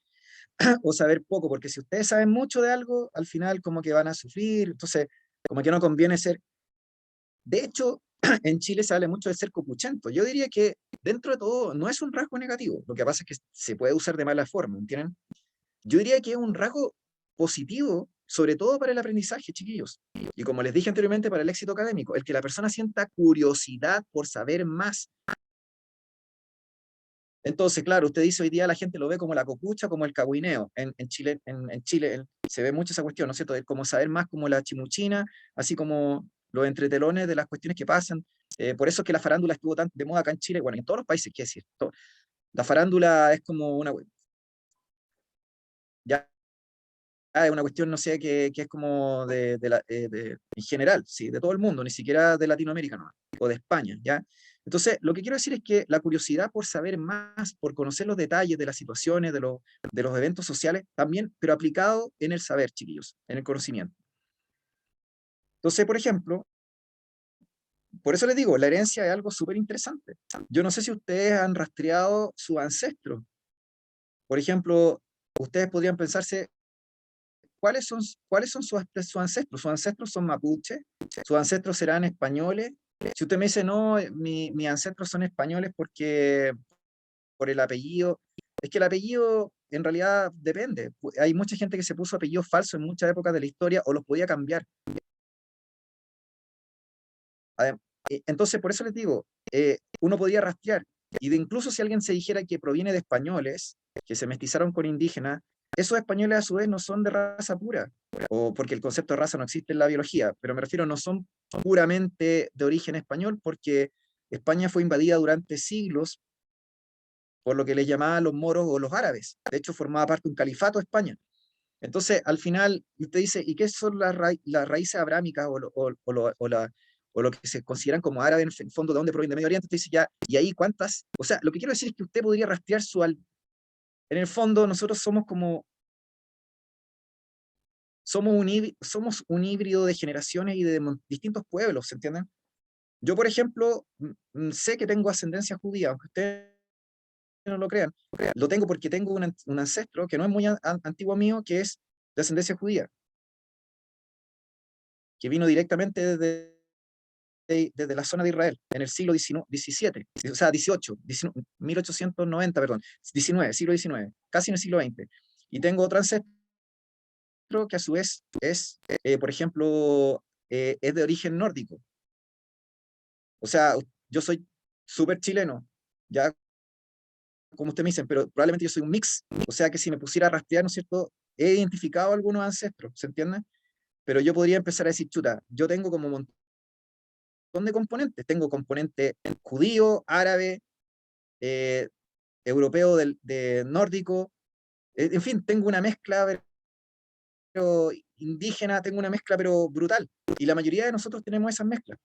o saber poco, porque si ustedes saben mucho de algo, al final como que van a sufrir, entonces como que no conviene ser. De hecho, en Chile se habla mucho de ser copuchento. Yo diría que dentro de todo no es un rasgo negativo, lo que pasa es que se puede usar de mala forma, ¿entienden? Yo diría que es un rasgo positivo, sobre todo para el aprendizaje, chiquillos. Y como les dije anteriormente, para el éxito académico, el que la persona sienta curiosidad por saber más. Entonces, claro, usted dice hoy día la gente lo ve como la copucha, como el cagüineo. En Chile, se ve mucho esa cuestión, ¿no es cierto? De como saber más como la chimuchina, así como los entretelones de las cuestiones que pasan. Por eso es que la farándula estuvo tan de moda acá en Chile, bueno, en todos los países, qué decir. La farándula es como ya es una cuestión, no sé, que es como en general, sí, de todo el mundo, ni siquiera de Latinoamérica, no, o de España, ¿ya? Entonces, lo que quiero decir es que la curiosidad por saber más, por conocer los detalles de las situaciones, de los eventos sociales, también, pero aplicado en el saber, chiquillos, en el conocimiento. Entonces, por ejemplo, por eso les digo, la herencia es algo súper interesante. Yo no sé si ustedes han rastreado sus ancestros. Por ejemplo, ustedes podrían pensarse, ¿cuáles son sus ancestros? Sus ancestros son mapuches, sus ancestros serán españoles. Si usted me dice, no, mis ancestros son españoles porque por el apellido, es que el apellido en realidad depende. Hay mucha gente que se puso apellidos falsos en muchas épocas de la historia o los podía cambiar. Entonces, por eso les digo, uno podía rastrear, y incluso si alguien se dijera que proviene de españoles, que se mestizaron con indígenas, esos españoles a su vez no son de raza pura, o porque el concepto de raza no existe en la biología, pero me refiero, no son puramente de origen español, porque España fue invadida durante siglos por lo que les llamaban los moros o los árabes. De hecho, formaba parte de un califato de España. Entonces, al final, usted dice, ¿y qué son las raíces abrámicas o lo que se consideran como árabe en el fondo de dónde proviene de Medio Oriente? Usted dice ya, ¿y ahí cuántas? O sea, lo que quiero decir es que usted podría rastrear en el fondo, nosotros somos un híbrido de generaciones y de distintos pueblos, ¿se entienden? Yo, por ejemplo, sé que tengo ascendencia judía, aunque ustedes no lo crean. Lo tengo porque tengo un ancestro que no es muy antiguo mío, que es de ascendencia judía, que vino directamente desde la zona de Israel, en el siglo XVII, o sea, 1890, perdón, 19, siglo XIX, casi en el siglo XX. Y tengo otro ancestro que a su vez es, por ejemplo, es de origen nórdico. O sea, yo soy súper chileno, ya como usted me dice, pero probablemente yo soy un mix. O sea que si me pusiera a rastrear, ¿no es cierto? He identificado algunos ancestros, ¿se entiende? Pero yo podría empezar a decir, chuta, yo tengo como un montón de componentes. Tengo componente judío, árabe, eh, europeo de nórdico, en fin, tengo una mezcla, pero indígena, tengo una mezcla, pero brutal. Y la mayoría de nosotros tenemos esas mezclas.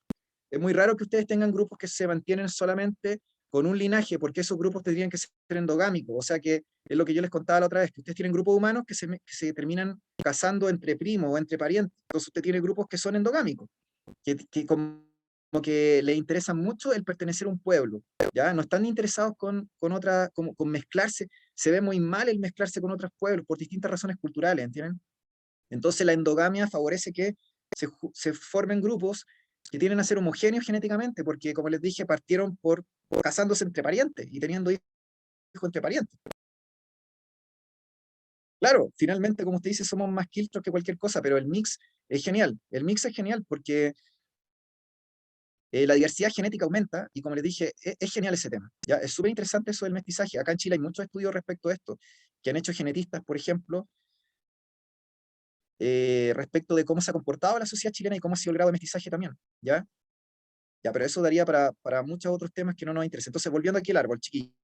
Es muy raro que ustedes tengan grupos que se mantienen solamente con un linaje, porque esos grupos tendrían que ser endogámicos. O sea que es lo que yo les contaba la otra vez, que ustedes tienen grupos humanos que se terminan casando entre primos o entre parientes. Entonces usted tiene grupos que son endogámicos, que como que les interesa mucho el pertenecer a un pueblo, ¿ya? No están interesados con otra, con mezclarse. Se ve muy mal el mezclarse con otros pueblos por distintas razones culturales, ¿entienden? Entonces la endogamia favorece que se formen grupos que tienden a ser homogéneos genéticamente, porque como les dije, partieron por casándose entre parientes y teniendo hijos entre parientes. Claro, finalmente, como usted dice, somos más quiltros que cualquier cosa, pero el mix es genial. El mix es genial porque la diversidad genética aumenta y como les dije, es genial ese tema. ¿Ya? Es súper interesante eso del mestizaje. Acá en Chile hay muchos estudios respecto a esto, que han hecho genetistas, por ejemplo, respecto de cómo se ha comportado la sociedad chilena y cómo ha sido el grado de mestizaje también. ¿Ya? Ya, pero eso daría para muchos otros temas que no nos interesan. Entonces, volviendo aquí al árbol, chiquillos.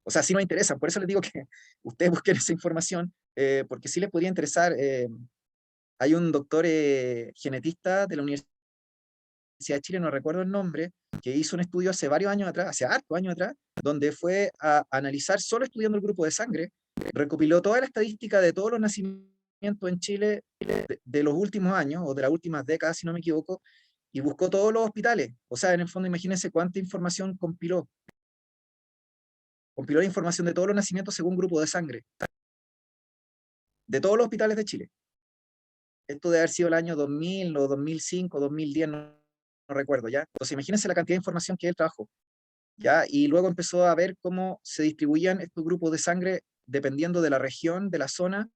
O sea, sí nos interesan, por eso les digo que ustedes busquen esa información, porque sí les podría interesar. Hay un doctor genetista de la Universidad de Chile, no recuerdo el nombre, que hizo un estudio hace varios años atrás, hace hartos años atrás, donde fue a analizar, solo estudiando el grupo de sangre, recopiló toda la estadística de todos los nacimientos en Chile de los últimos años, o de las últimas décadas, si no me equivoco, y buscó todos los hospitales. O sea, en el fondo, imagínense cuánta información compiló. Compiló la información de todos los nacimientos según grupo de sangre, de todos los hospitales de Chile. Esto debe haber sido el año 2000 o 2005, 2010, no recuerdo ya. Entonces, imagínense la cantidad de información que él trabajó. ¿Ya? Y luego empezó a ver cómo se distribuían estos grupos de sangre dependiendo de la región, de la zona,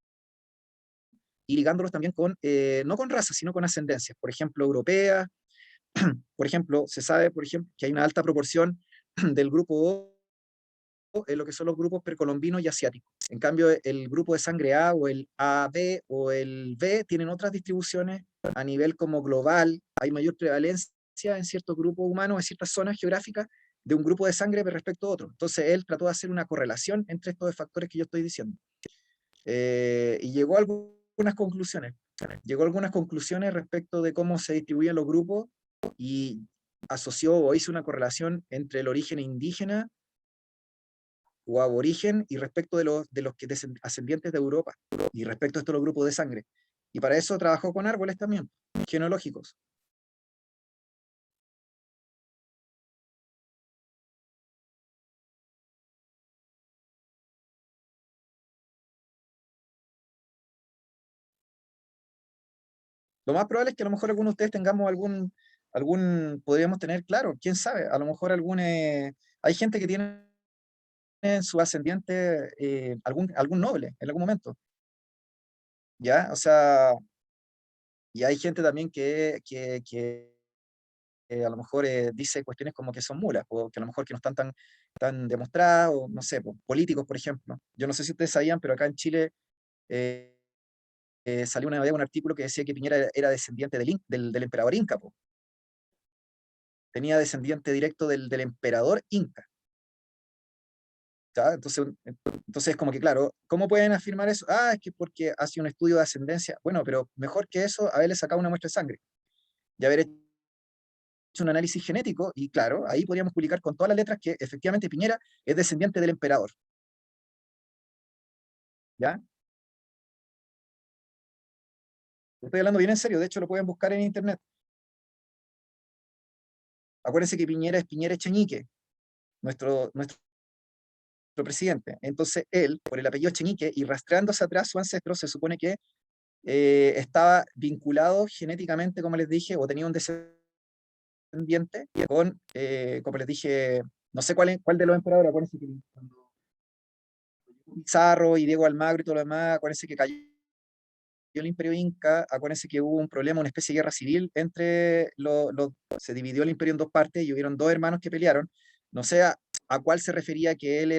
y ligándolos también con, no con razas, sino con ascendencias, por ejemplo, europeas. Por ejemplo, se sabe, por ejemplo, que hay una alta proporción del grupo O en lo que son los grupos precolombinos y asiáticos. En cambio, el grupo de sangre A o el AB o el B tienen otras distribuciones a nivel como global. Hay mayor prevalencia en ciertos grupos humanos, en ciertas zonas geográficas, de un grupo de sangre respecto a otro. Entonces, él trató de hacer una correlación entre estos factores que yo estoy diciendo. Y llegó a algunas conclusiones. Llegó a algunas conclusiones respecto de cómo se distribuían los grupos y asoció o hizo una correlación entre el origen indígena o aborigen y respecto de los que ascendientes de Europa y respecto a estos los grupos de sangre. Y para eso trabajó con árboles también, genealógicos. Lo más probable es que a lo mejor algunos de ustedes tengamos podríamos tener, claro, quién sabe, a lo mejor hay gente que tiene en su ascendiente algún noble en algún momento, ¿ya? O sea, y hay gente también que a lo mejor dice cuestiones como que son mulas, o que a lo mejor que no están tan demostradas, o no sé, políticos, por ejemplo. Yo no sé si ustedes sabían, pero acá en Chile eh, salió una vez un artículo que decía que Piñera era descendiente del emperador Inca, po. Tenía descendiente directo del emperador Inca. ¿Ya? Entonces es como que, claro, ¿cómo pueden afirmar eso? Ah, es que porque hace un estudio de ascendencia. Bueno, pero mejor que eso, haberle sacado una muestra de sangre y haber hecho un análisis genético, y claro, ahí podríamos publicar con todas las letras que efectivamente Piñera es descendiente del emperador. ¿Ya? Estoy hablando bien en serio, de hecho lo pueden buscar en internet. Acuérdense que Piñera es Piñera Echeñique, nuestro presidente. Entonces él, por el apellido Echeñique, y rastreándose atrás su ancestro, se supone que estaba vinculado genéticamente, como les dije, o tenía un descendiente con, como les dije, no sé cuál de los emperadores, acuérdense que cuando Pizarro y Diego Almagro y todo lo demás, acuérdense que cayó el Imperio Inca, acuérdense que hubo un problema, una especie de guerra civil entre se dividió el imperio en dos partes y hubieron dos hermanos que pelearon. No sé a cuál se refería que él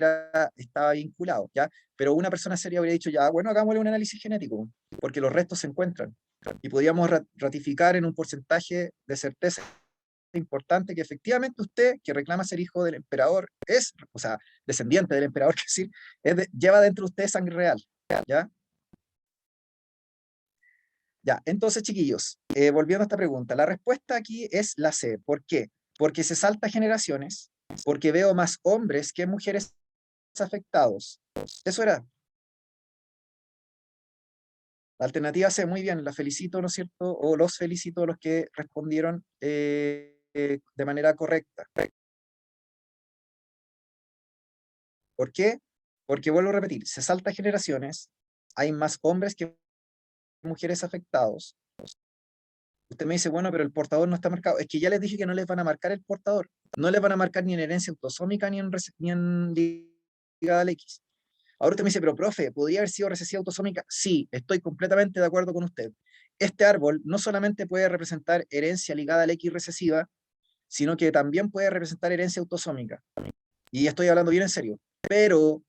estaba vinculado, ¿ya? Pero una persona seria habría dicho, ya, bueno, hagámosle un análisis genético, porque los restos se encuentran. Y podíamos ratificar en un porcentaje de certeza importante que efectivamente usted, que reclama ser hijo del emperador, o sea, descendiente del emperador, que decir, lleva dentro de usted sangre real, ¿ya? Ya, entonces, chiquillos, volviendo a esta pregunta, la respuesta aquí es la C. ¿Por qué? Porque se salta generaciones, porque veo más hombres que mujeres afectados. Eso era. La alternativa C, muy bien, la felicito, ¿no es cierto? O los felicito a los que respondieron de manera correcta. ¿Por qué? Porque vuelvo a repetir, se salta generaciones, hay más hombres que mujeres afectados. Usted me dice, bueno, pero el portador no está marcado. Es que ya les dije que no les van a marcar el portador. No les van a marcar ni en herencia autosómica ni en ligada al X. Ahora usted me dice, pero profe, ¿podría haber sido recesiva autosómica? Sí, estoy completamente de acuerdo con usted. Este árbol no solamente puede representar herencia ligada al X recesiva, sino que también puede representar herencia autosómica. Y estoy hablando bien en serio. Pero,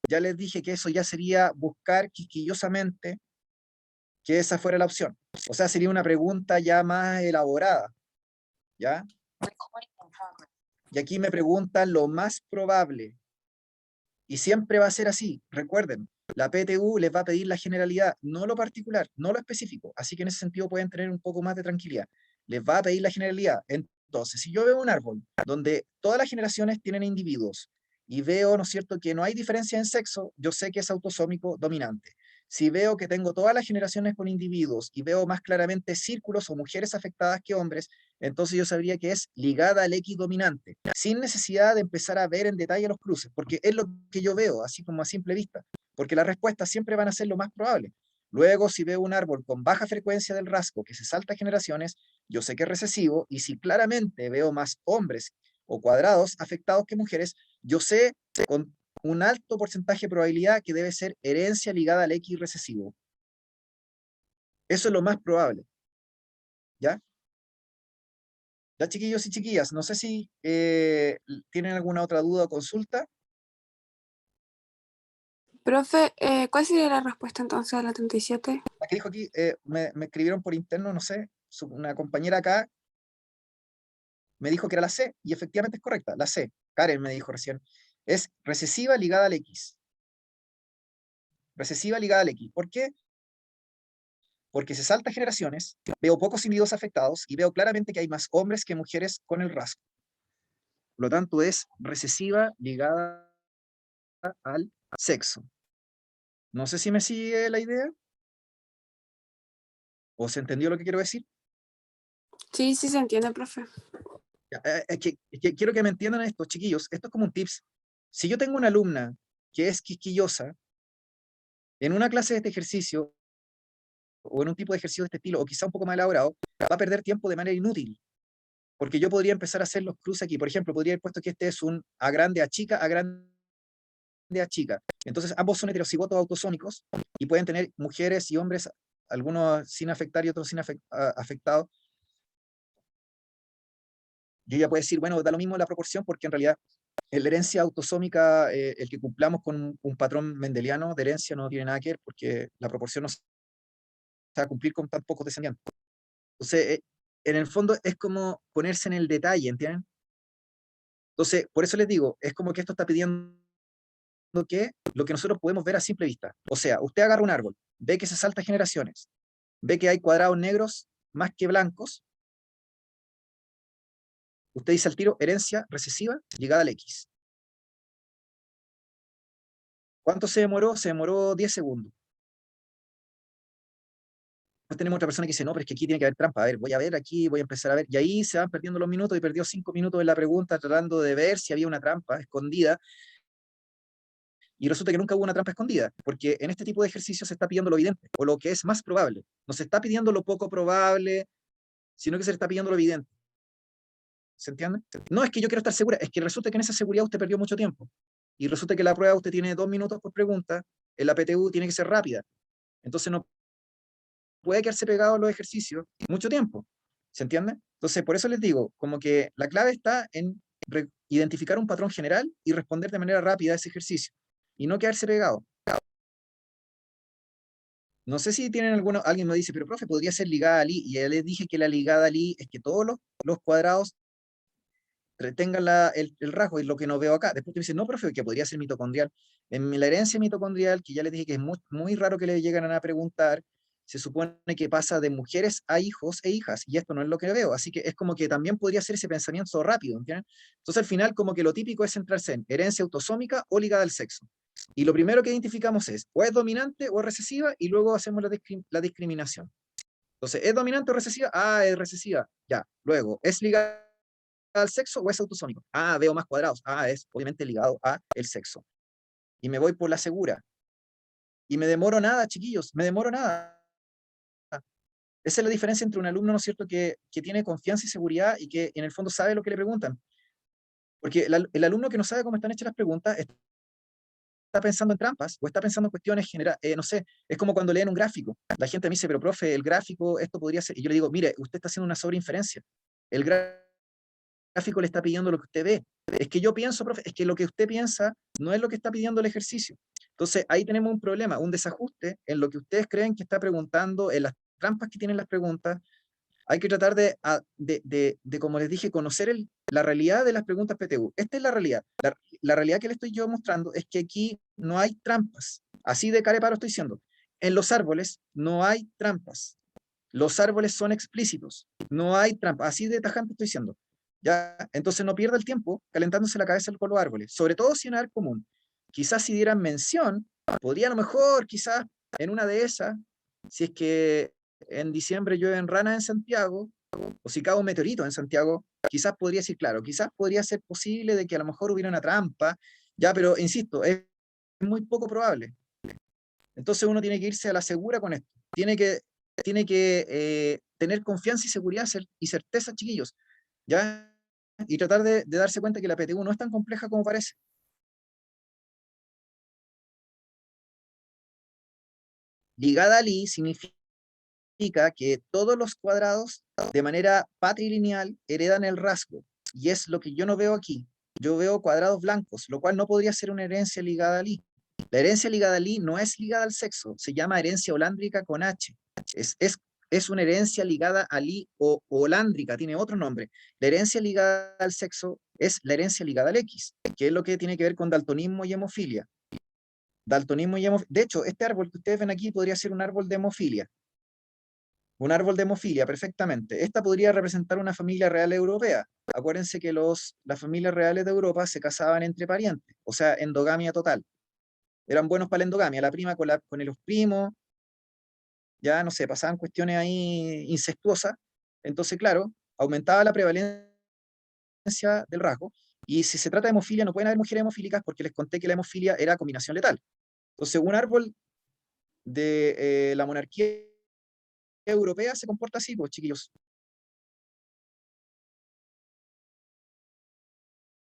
ya les dije que eso ya sería buscar quisquillosamente que esa fuera la opción. O sea, sería una pregunta ya más elaborada, ¿ya? Y aquí me preguntan lo más probable. Y siempre va a ser así, recuerden, la PTU les va a pedir la generalidad, no lo particular, no lo específico. Así que en ese sentido pueden tener un poco más de tranquilidad. Les va a pedir la generalidad. Entonces, si yo veo un árbol donde todas las generaciones tienen individuos y veo, ¿no es cierto?, que no hay diferencia en sexo, yo sé que es autosómico dominante. Si veo que tengo todas las generaciones con individuos y veo más claramente círculos o mujeres afectadas que hombres, entonces yo sabría que es ligada al X dominante, sin necesidad de empezar a ver en detalle los cruces, porque es lo que yo veo, así como a simple vista, porque las respuestas siempre van a ser lo más probable. Luego, si veo un árbol con baja frecuencia del rasgo que se salta generaciones, yo sé que es recesivo, y si claramente veo más hombres o cuadrados afectados que mujeres, yo sé con un alto porcentaje de probabilidad que debe ser herencia ligada al X recesivo. Eso es lo más probable. ¿Ya? Ya, chiquillos y chiquillas, no sé si tienen alguna otra duda o consulta. Profe, ¿cuál sería la respuesta entonces a la 37? La que dijo aquí, me escribieron por interno, no sé, una compañera acá me dijo que era la C, y efectivamente es correcta, la C. Karen me dijo recién. Es recesiva ligada al X. Recesiva ligada al X. ¿Por qué? Porque se salta generaciones, veo pocos individuos afectados y veo claramente que hay más hombres que mujeres con el rasgo. Por lo tanto, es recesiva ligada al sexo. No sé si me sigue la idea. ¿O se entendió lo que quiero decir? Sí, sí se entiende, profe. Es que quiero que me entiendan esto, chiquillos. Esto es como un tips. Si yo tengo una alumna que es quisquillosa, en una clase de este ejercicio, o en un tipo de ejercicio de este estilo, o quizá un poco más elaborado, va a perder tiempo de manera inútil. Porque yo podría empezar a hacer los cruces aquí. Por ejemplo, podría haber puesto que este es un A grande A chica, A grande A chica. Entonces, ambos son heterocigotos autosómicos y pueden tener mujeres y hombres, algunos sin afectar y otros sin afectados. Yo ya puedo decir, bueno, da lo mismo la proporción, porque en realidad en la herencia autosómica, el que cumplamos con un patrón mendeliano de herencia no tiene nada que ver, porque la proporción no se va a cumplir con tan pocos descendientes. Entonces, en el fondo es como ponerse en el detalle, ¿entienden? Entonces, por eso les digo, es como que esto está pidiendo que lo que nosotros podemos ver a simple vista. O sea, usted agarra un árbol, ve que se salta generaciones, ve que hay cuadrados negros más que blancos, usted dice al tiro, herencia recesiva llegada al X. ¿Cuánto se demoró? Se demoró 10 segundos. Después tenemos otra persona que dice, no, pero es que aquí tiene que haber trampa. A ver, voy a ver aquí, voy a empezar a ver. Y ahí se van perdiendo los minutos, y perdió 5 minutos en la pregunta tratando de ver si había una trampa escondida. Y resulta que nunca hubo una trampa escondida, porque en este tipo de ejercicios se está pidiendo lo evidente, o lo que es más probable. No se está pidiendo lo poco probable, sino que se le está pidiendo lo evidente. ¿Se entiende? No es que yo quiero estar segura, es que resulta que en esa seguridad usted perdió mucho tiempo. Y resulta que la prueba usted tiene 2 minutos por pregunta, en la PTU tiene que ser rápida. Entonces no puede quedarse pegado a los ejercicios mucho tiempo. ¿Se entiende? Entonces, por eso les digo, como que la clave está en identificar un patrón general y responder de manera rápida a ese ejercicio, y no quedarse pegado. No sé si tienen alguien me dice, pero profe, podría ser ligada a Lie, y ya les dije que la ligada a Lie es que todos los cuadrados retengan el rasgo, y lo que no veo acá. Después te dicen, no, profe, que podría ser mitocondrial. En la herencia mitocondrial, que ya les dije que es muy, muy raro que le lleguen a preguntar, se supone que pasa de mujeres a hijos e hijas, y esto no es lo que veo, así que es como que también podría ser ese pensamiento rápido, ¿entienden? Entonces al final como que lo típico es centrarse en herencia autosómica o ligada al sexo. Y lo primero que identificamos es, o es dominante o es recesiva, y luego hacemos la discriminación. Entonces, ¿es dominante o recesiva? Ah, es recesiva, ya. Luego, ¿es ligada al sexo o es autosómico? Ah, veo más cuadrados. Ah, es obviamente ligado a el sexo. Y me voy por la segura. Y me demoro nada, chiquillos, me demoro nada. Esa es la diferencia entre un alumno, ¿no es cierto?, que tiene confianza y seguridad y que en el fondo sabe lo que le preguntan. Porque el alumno que no sabe cómo están hechas las preguntas está pensando en trampas o está pensando en cuestiones generales, no sé, es como cuando leen un gráfico. La gente me dice, pero profe, el gráfico, esto podría ser, y yo le digo, mire, usted está haciendo una sobreinferencia. El gráfico le está pidiendo lo que usted ve. Es que yo pienso, profe, es que lo que usted piensa no es lo que está pidiendo el ejercicio. Entonces, ahí tenemos un problema, un desajuste en lo que ustedes creen que está preguntando, en las trampas que tienen las preguntas. Hay que tratar de como les dije, conocer la realidad de las preguntas PTU. Esta es la realidad. La realidad que les estoy yo mostrando es que aquí no hay trampas. Así de careparo estoy diciendo. En los árboles no hay trampas. Los árboles son explícitos. No hay trampas. Así de tajante estoy diciendo. ¿Ya? Entonces no pierda el tiempo calentándose la cabeza con los árboles. Sobre todo si en área común. Quizás si dieran mención, podría a lo mejor, quizás en una de esas, si es que en diciembre llueven ranas en Santiago, o si cae un meteorito en Santiago, quizás podría decir, claro, quizás podría ser posible de que a lo mejor hubiera una trampa, ya, pero insisto, es muy poco probable. Entonces uno tiene que irse a la segura con esto. Tiene que tener confianza y seguridad y certeza, chiquillos, ¿ya? Y tratar de darse cuenta que la PTU no es tan compleja como parece. Ligada al I significa que todos los cuadrados de manera patrilineal heredan el rasgo, y es lo que yo no veo aquí. Yo veo cuadrados blancos, lo cual no podría ser una herencia ligada al I. La herencia ligada al I no es ligada al sexo, se llama herencia holándrica con H. Es una herencia ligada al I o holándrica, tiene otro nombre. La herencia ligada al sexo es la herencia ligada al X, que es lo que tiene que ver con daltonismo y hemofilia. Daltonismo y hemofilia. De hecho, este árbol que ustedes ven aquí podría ser un árbol de hemofilia. Un árbol de hemofilia, perfectamente. Esta podría representar una familia real europea. Acuérdense que las familias reales de Europa se casaban entre parientes, o sea, endogamia total. Eran buenos para la endogamia, la prima con los primos, ya no sé, pasaban cuestiones ahí incestuosas. Entonces, claro, aumentaba la prevalencia del rasgo. Y si se trata de hemofilia, no pueden haber mujeres hemofílicas porque les conté que la hemofilia era combinación letal. Entonces, un árbol de la monarquía europea se comporta así, pues, chiquillos.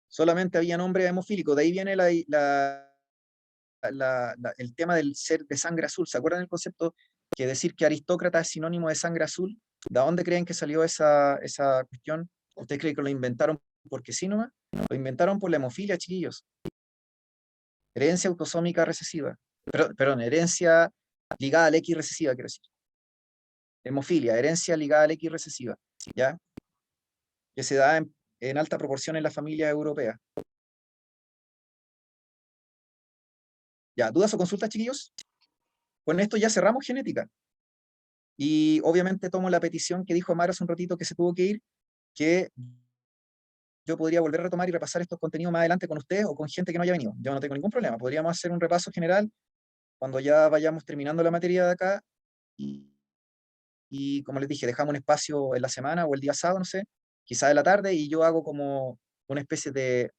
Solamente había hombres hemofílicos. De ahí viene el tema del ser de sangre azul. ¿Se acuerdan del concepto que decir que aristócrata es sinónimo de sangre azul? ¿De dónde creen que salió esa cuestión? ¿Ustedes creen que lo inventaron porque sí nomás? Lo inventaron por la hemofilia, chiquillos. Herencia autosómica recesiva. Perdón, herencia ligada al X recesiva, quiero decir. Hemofilia, herencia ligada al X recesiva. ¿Ya? Que se da en alta proporción en la familia europea. Ya, ¿dudas o consultas, chiquillos? Con esto ya cerramos genética. Y obviamente tomo la petición que dijo Mar hace un ratito que se tuvo que ir, que yo podría volver a retomar y repasar estos contenidos más adelante con ustedes o con gente que no haya venido. Yo no tengo ningún problema. Podríamos hacer un repaso general cuando ya vayamos terminando la materia de acá. Y como les dije, dejamos un espacio en la semana o el día sábado, no sé, quizá de la tarde, y yo hago como una especie de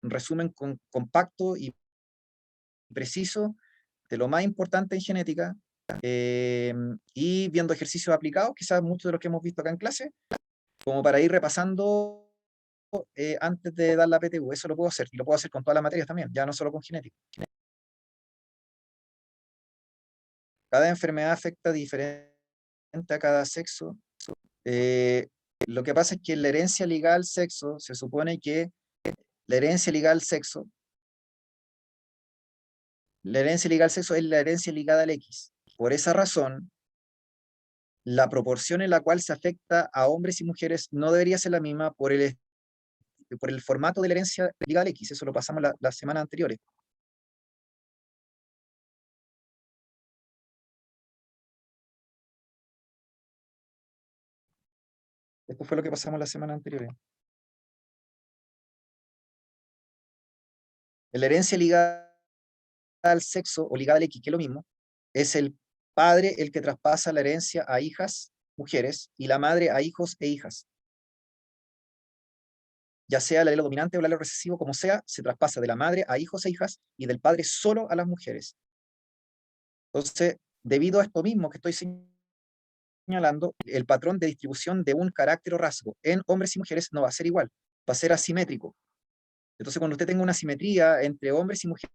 resumen compacto y preciso de lo más importante en genética, y viendo ejercicios aplicados, quizás muchos de los que hemos visto acá en clase, como para ir repasando antes de dar la PTU. Eso lo puedo hacer, y lo puedo hacer con todas las materias también, ya no solo con genética. Cada enfermedad afecta diferente a cada sexo. Lo que pasa es que la herencia ligada al sexo, se supone que la herencia ligada al sexo, la herencia ligada al sexo es la herencia ligada al X. Por esa razón, la proporción en la cual se afecta a hombres y mujeres no debería ser la misma por el formato de la herencia ligada al X. Eso lo pasamos las semanas anteriores. Esto fue lo que pasamos la semana anterior. La herencia ligada al sexo o ligada al X, que es lo mismo, es el padre el que traspasa la herencia a hijas, mujeres, y la madre a hijos e hijas. Ya sea el alelo dominante o el alelo recesivo, como sea, se traspasa de la madre a hijos e hijas y del padre solo a las mujeres. Entonces, debido a esto mismo que estoy señalando, el patrón de distribución de un carácter o rasgo en hombres y mujeres no va a ser igual, va a ser asimétrico. Entonces, cuando usted tenga una simetría entre hombres y mujeres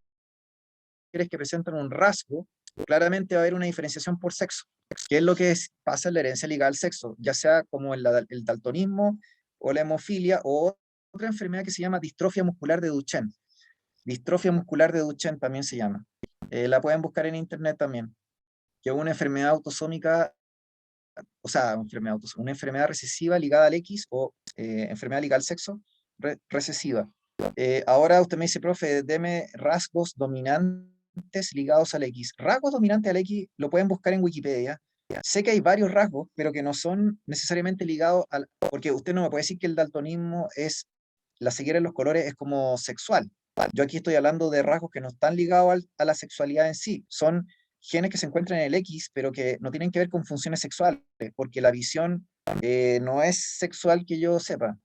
que presentan un rasgo, claramente va a haber una diferenciación por sexo, que es lo que pasa en la herencia ligada al sexo, ya sea como el daltonismo o la hemofilia o otra enfermedad que se llama distrofia muscular de Duchenne. Distrofia muscular de Duchenne también se llama. La pueden buscar en internet también, que es una enfermedad autosómica, o sea, una enfermedad recesiva ligada al X o enfermedad ligada al sexo recesiva. Ahora usted me dice, profe, deme rasgos dominantes ligados al X. Rasgos dominantes al X lo pueden buscar en Wikipedia. Sé que hay varios rasgos, pero que no son necesariamente ligados al... Porque usted no me puede decir que el daltonismo es... La ceguera en los colores es como sexual. Yo aquí estoy hablando de rasgos que no están ligados a la sexualidad en sí. Son genes que se encuentran en el X, pero que no tienen que ver con funciones sexuales, porque la visión no es sexual que yo sepa.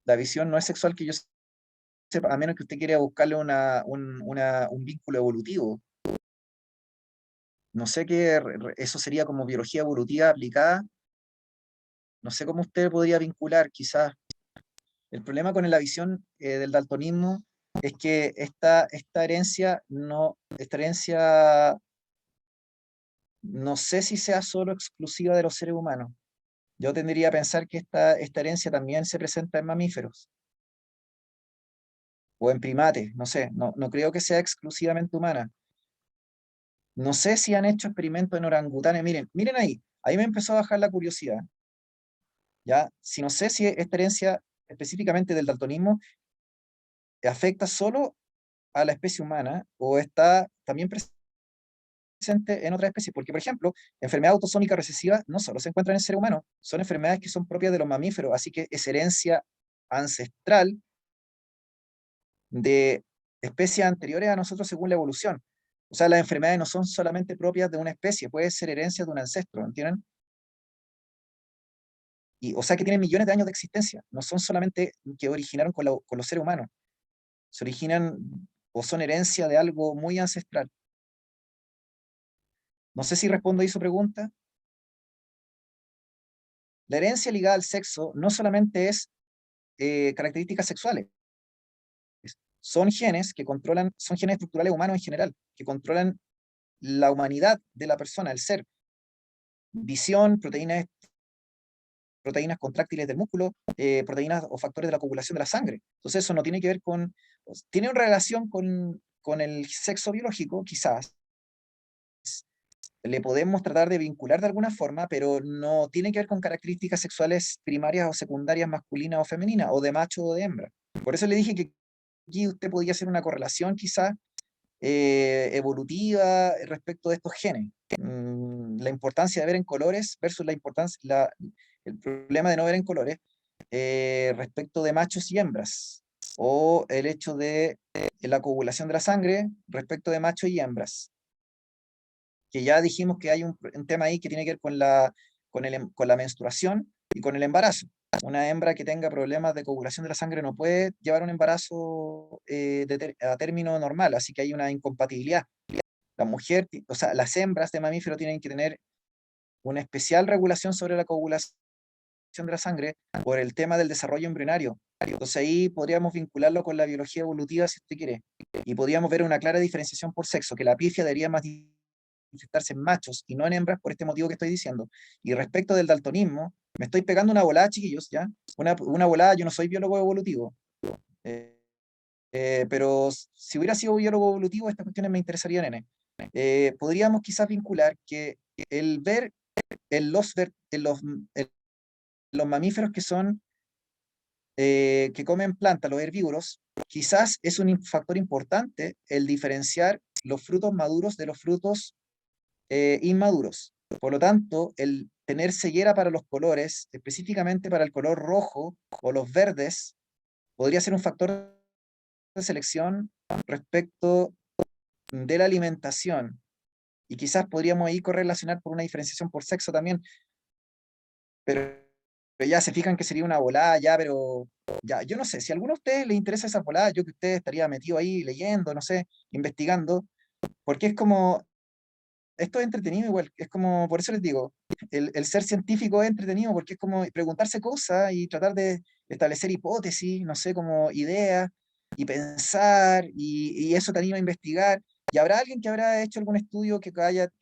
La visión no es sexual que yo sepa, a menos que usted quiera buscarle un vínculo evolutivo. No sé qué, eso sería como biología evolutiva aplicada. No sé cómo usted podría vincular, quizás. El problema con la visión del daltonismo es que esta herencia no sé si sea solo exclusiva de los seres humanos. Yo tendría a pensar que esta herencia también se presenta en mamíferos o en primates, no sé, no creo que sea exclusivamente humana. No sé si han hecho experimentos en orangutanes. Miren ahí me empezó a bajar la curiosidad. ¿Ya? Si no sé si esta herencia específicamente del daltonismo afecta solo a la especie humana o está también presente en otras especies. Porque, por ejemplo, enfermedad autosómica recesiva no solo se encuentra en el ser humano, son enfermedades que son propias de los mamíferos, así que es herencia ancestral de especies anteriores a nosotros según la evolución. O sea, las enfermedades no son solamente propias de una especie, puede ser herencia de un ancestro, ¿entienden? O sea, que tienen millones de años de existencia, no son solamente que originaron con los seres humanos, se originan o son herencia de algo muy ancestral. No sé si respondo ahí su pregunta. La herencia ligada al sexo no solamente es características sexuales, son genes que controlan, son genes estructurales humanos en general, que controlan la humanidad de la persona, el ser. Visión, proteínas contráctiles del músculo, proteínas o factores de la coagulación de la sangre. Entonces eso no tiene que ver con, tiene una relación con el sexo biológico, quizás. Le podemos tratar de vincular de alguna forma, pero no tiene que ver con características sexuales primarias o secundarias masculinas o femeninas, o de macho o de hembra. Por eso le dije que aquí usted podía hacer una correlación quizás evolutiva respecto de estos genes. La importancia de ver en colores versus el problema de no ver en colores respecto de machos y hembras, o el hecho de la coagulación de la sangre respecto de machos y hembras, que ya dijimos que hay un tema ahí que tiene que ver con la menstruación y con el embarazo. Una hembra que tenga problemas de coagulación de la sangre no puede llevar un embarazo a término normal, así que hay una incompatibilidad. La mujer, o sea, las hembras de mamífero tienen que tener una especial regulación sobre la coagulación de la sangre por el tema del desarrollo embrionario. Entonces ahí podríamos vincularlo con la biología evolutiva si usted quiere. Y podríamos ver una clara diferenciación por sexo, que la pifia daría más manifestarse en machos y no en hembras por este motivo que estoy diciendo. Y respecto del daltonismo, me estoy pegando una volada, chiquillos, ¿ya? Una volada, yo no soy biólogo evolutivo. Pero si hubiera sido biólogo evolutivo, estas cuestiones me interesarían, nene. Podríamos quizás vincular que el ver en los mamíferos que son que comen plantas, los herbívoros, quizás es un factor importante el diferenciar los frutos maduros de los frutos inmaduros. Por lo tanto, el tener ceguera para los colores, específicamente para el color rojo o los verdes, podría ser un factor de selección respecto de la alimentación. Y quizás podríamos ahí correlacionar por una diferenciación por sexo también, pero ya se fijan que sería una volada, ya, pero ya, yo no sé, si a alguno de ustedes les interesa esa volada, yo que usted estaría metido ahí leyendo, no sé, investigando, porque es como, esto es entretenido igual, es como, por eso les digo, el ser científico es entretenido, porque es como preguntarse cosas y tratar de establecer hipótesis, no sé, como ideas, y pensar, y eso te anima a investigar, y habrá alguien que habrá hecho algún estudio que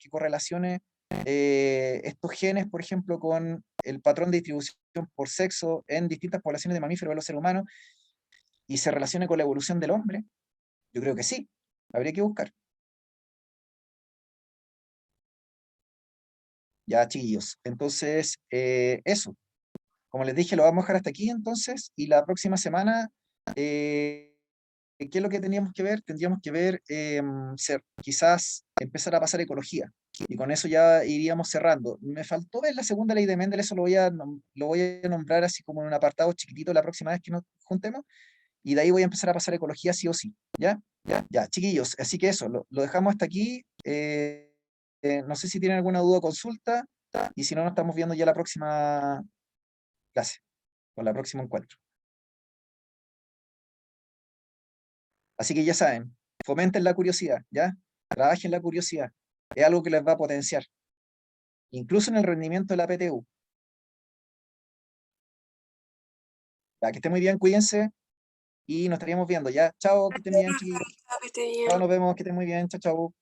correlacione estos genes, por ejemplo, con el patrón de distribución por sexo en distintas poblaciones de mamíferos de los seres humanos, y se relacione con la evolución del hombre. Yo creo que sí, habría que buscar. Ya, chiquillos. Entonces, eso. Como les dije, lo vamos a dejar hasta aquí entonces, y la próxima semana, ¿qué es lo que tendríamos que ver? Tendríamos que ver, quizás empezar a pasar ecología, y con eso ya iríamos cerrando. Me faltó ver la segunda ley de Mendel, eso lo voy a nombrar así como en un apartado chiquitito la próxima vez que nos juntemos, y de ahí voy a empezar a pasar ecología sí o sí, ¿ya? Ya, chiquillos, así que eso, lo dejamos hasta aquí. No sé si tienen alguna duda o consulta, y si no, nos estamos viendo ya la próxima clase, o la próximo encuentro. Así que ya saben, fomenten la curiosidad, ¿ya? Trabajen la curiosidad. Es algo que les va a potenciar, incluso en el rendimiento de la PTU. Ya, que esté muy bien, cuídense, y nos estaríamos viendo, ¿ya? Chao, que estén bien, chiquillos. Que esté bien. Chao, nos vemos, que estén muy bien, chao, chao.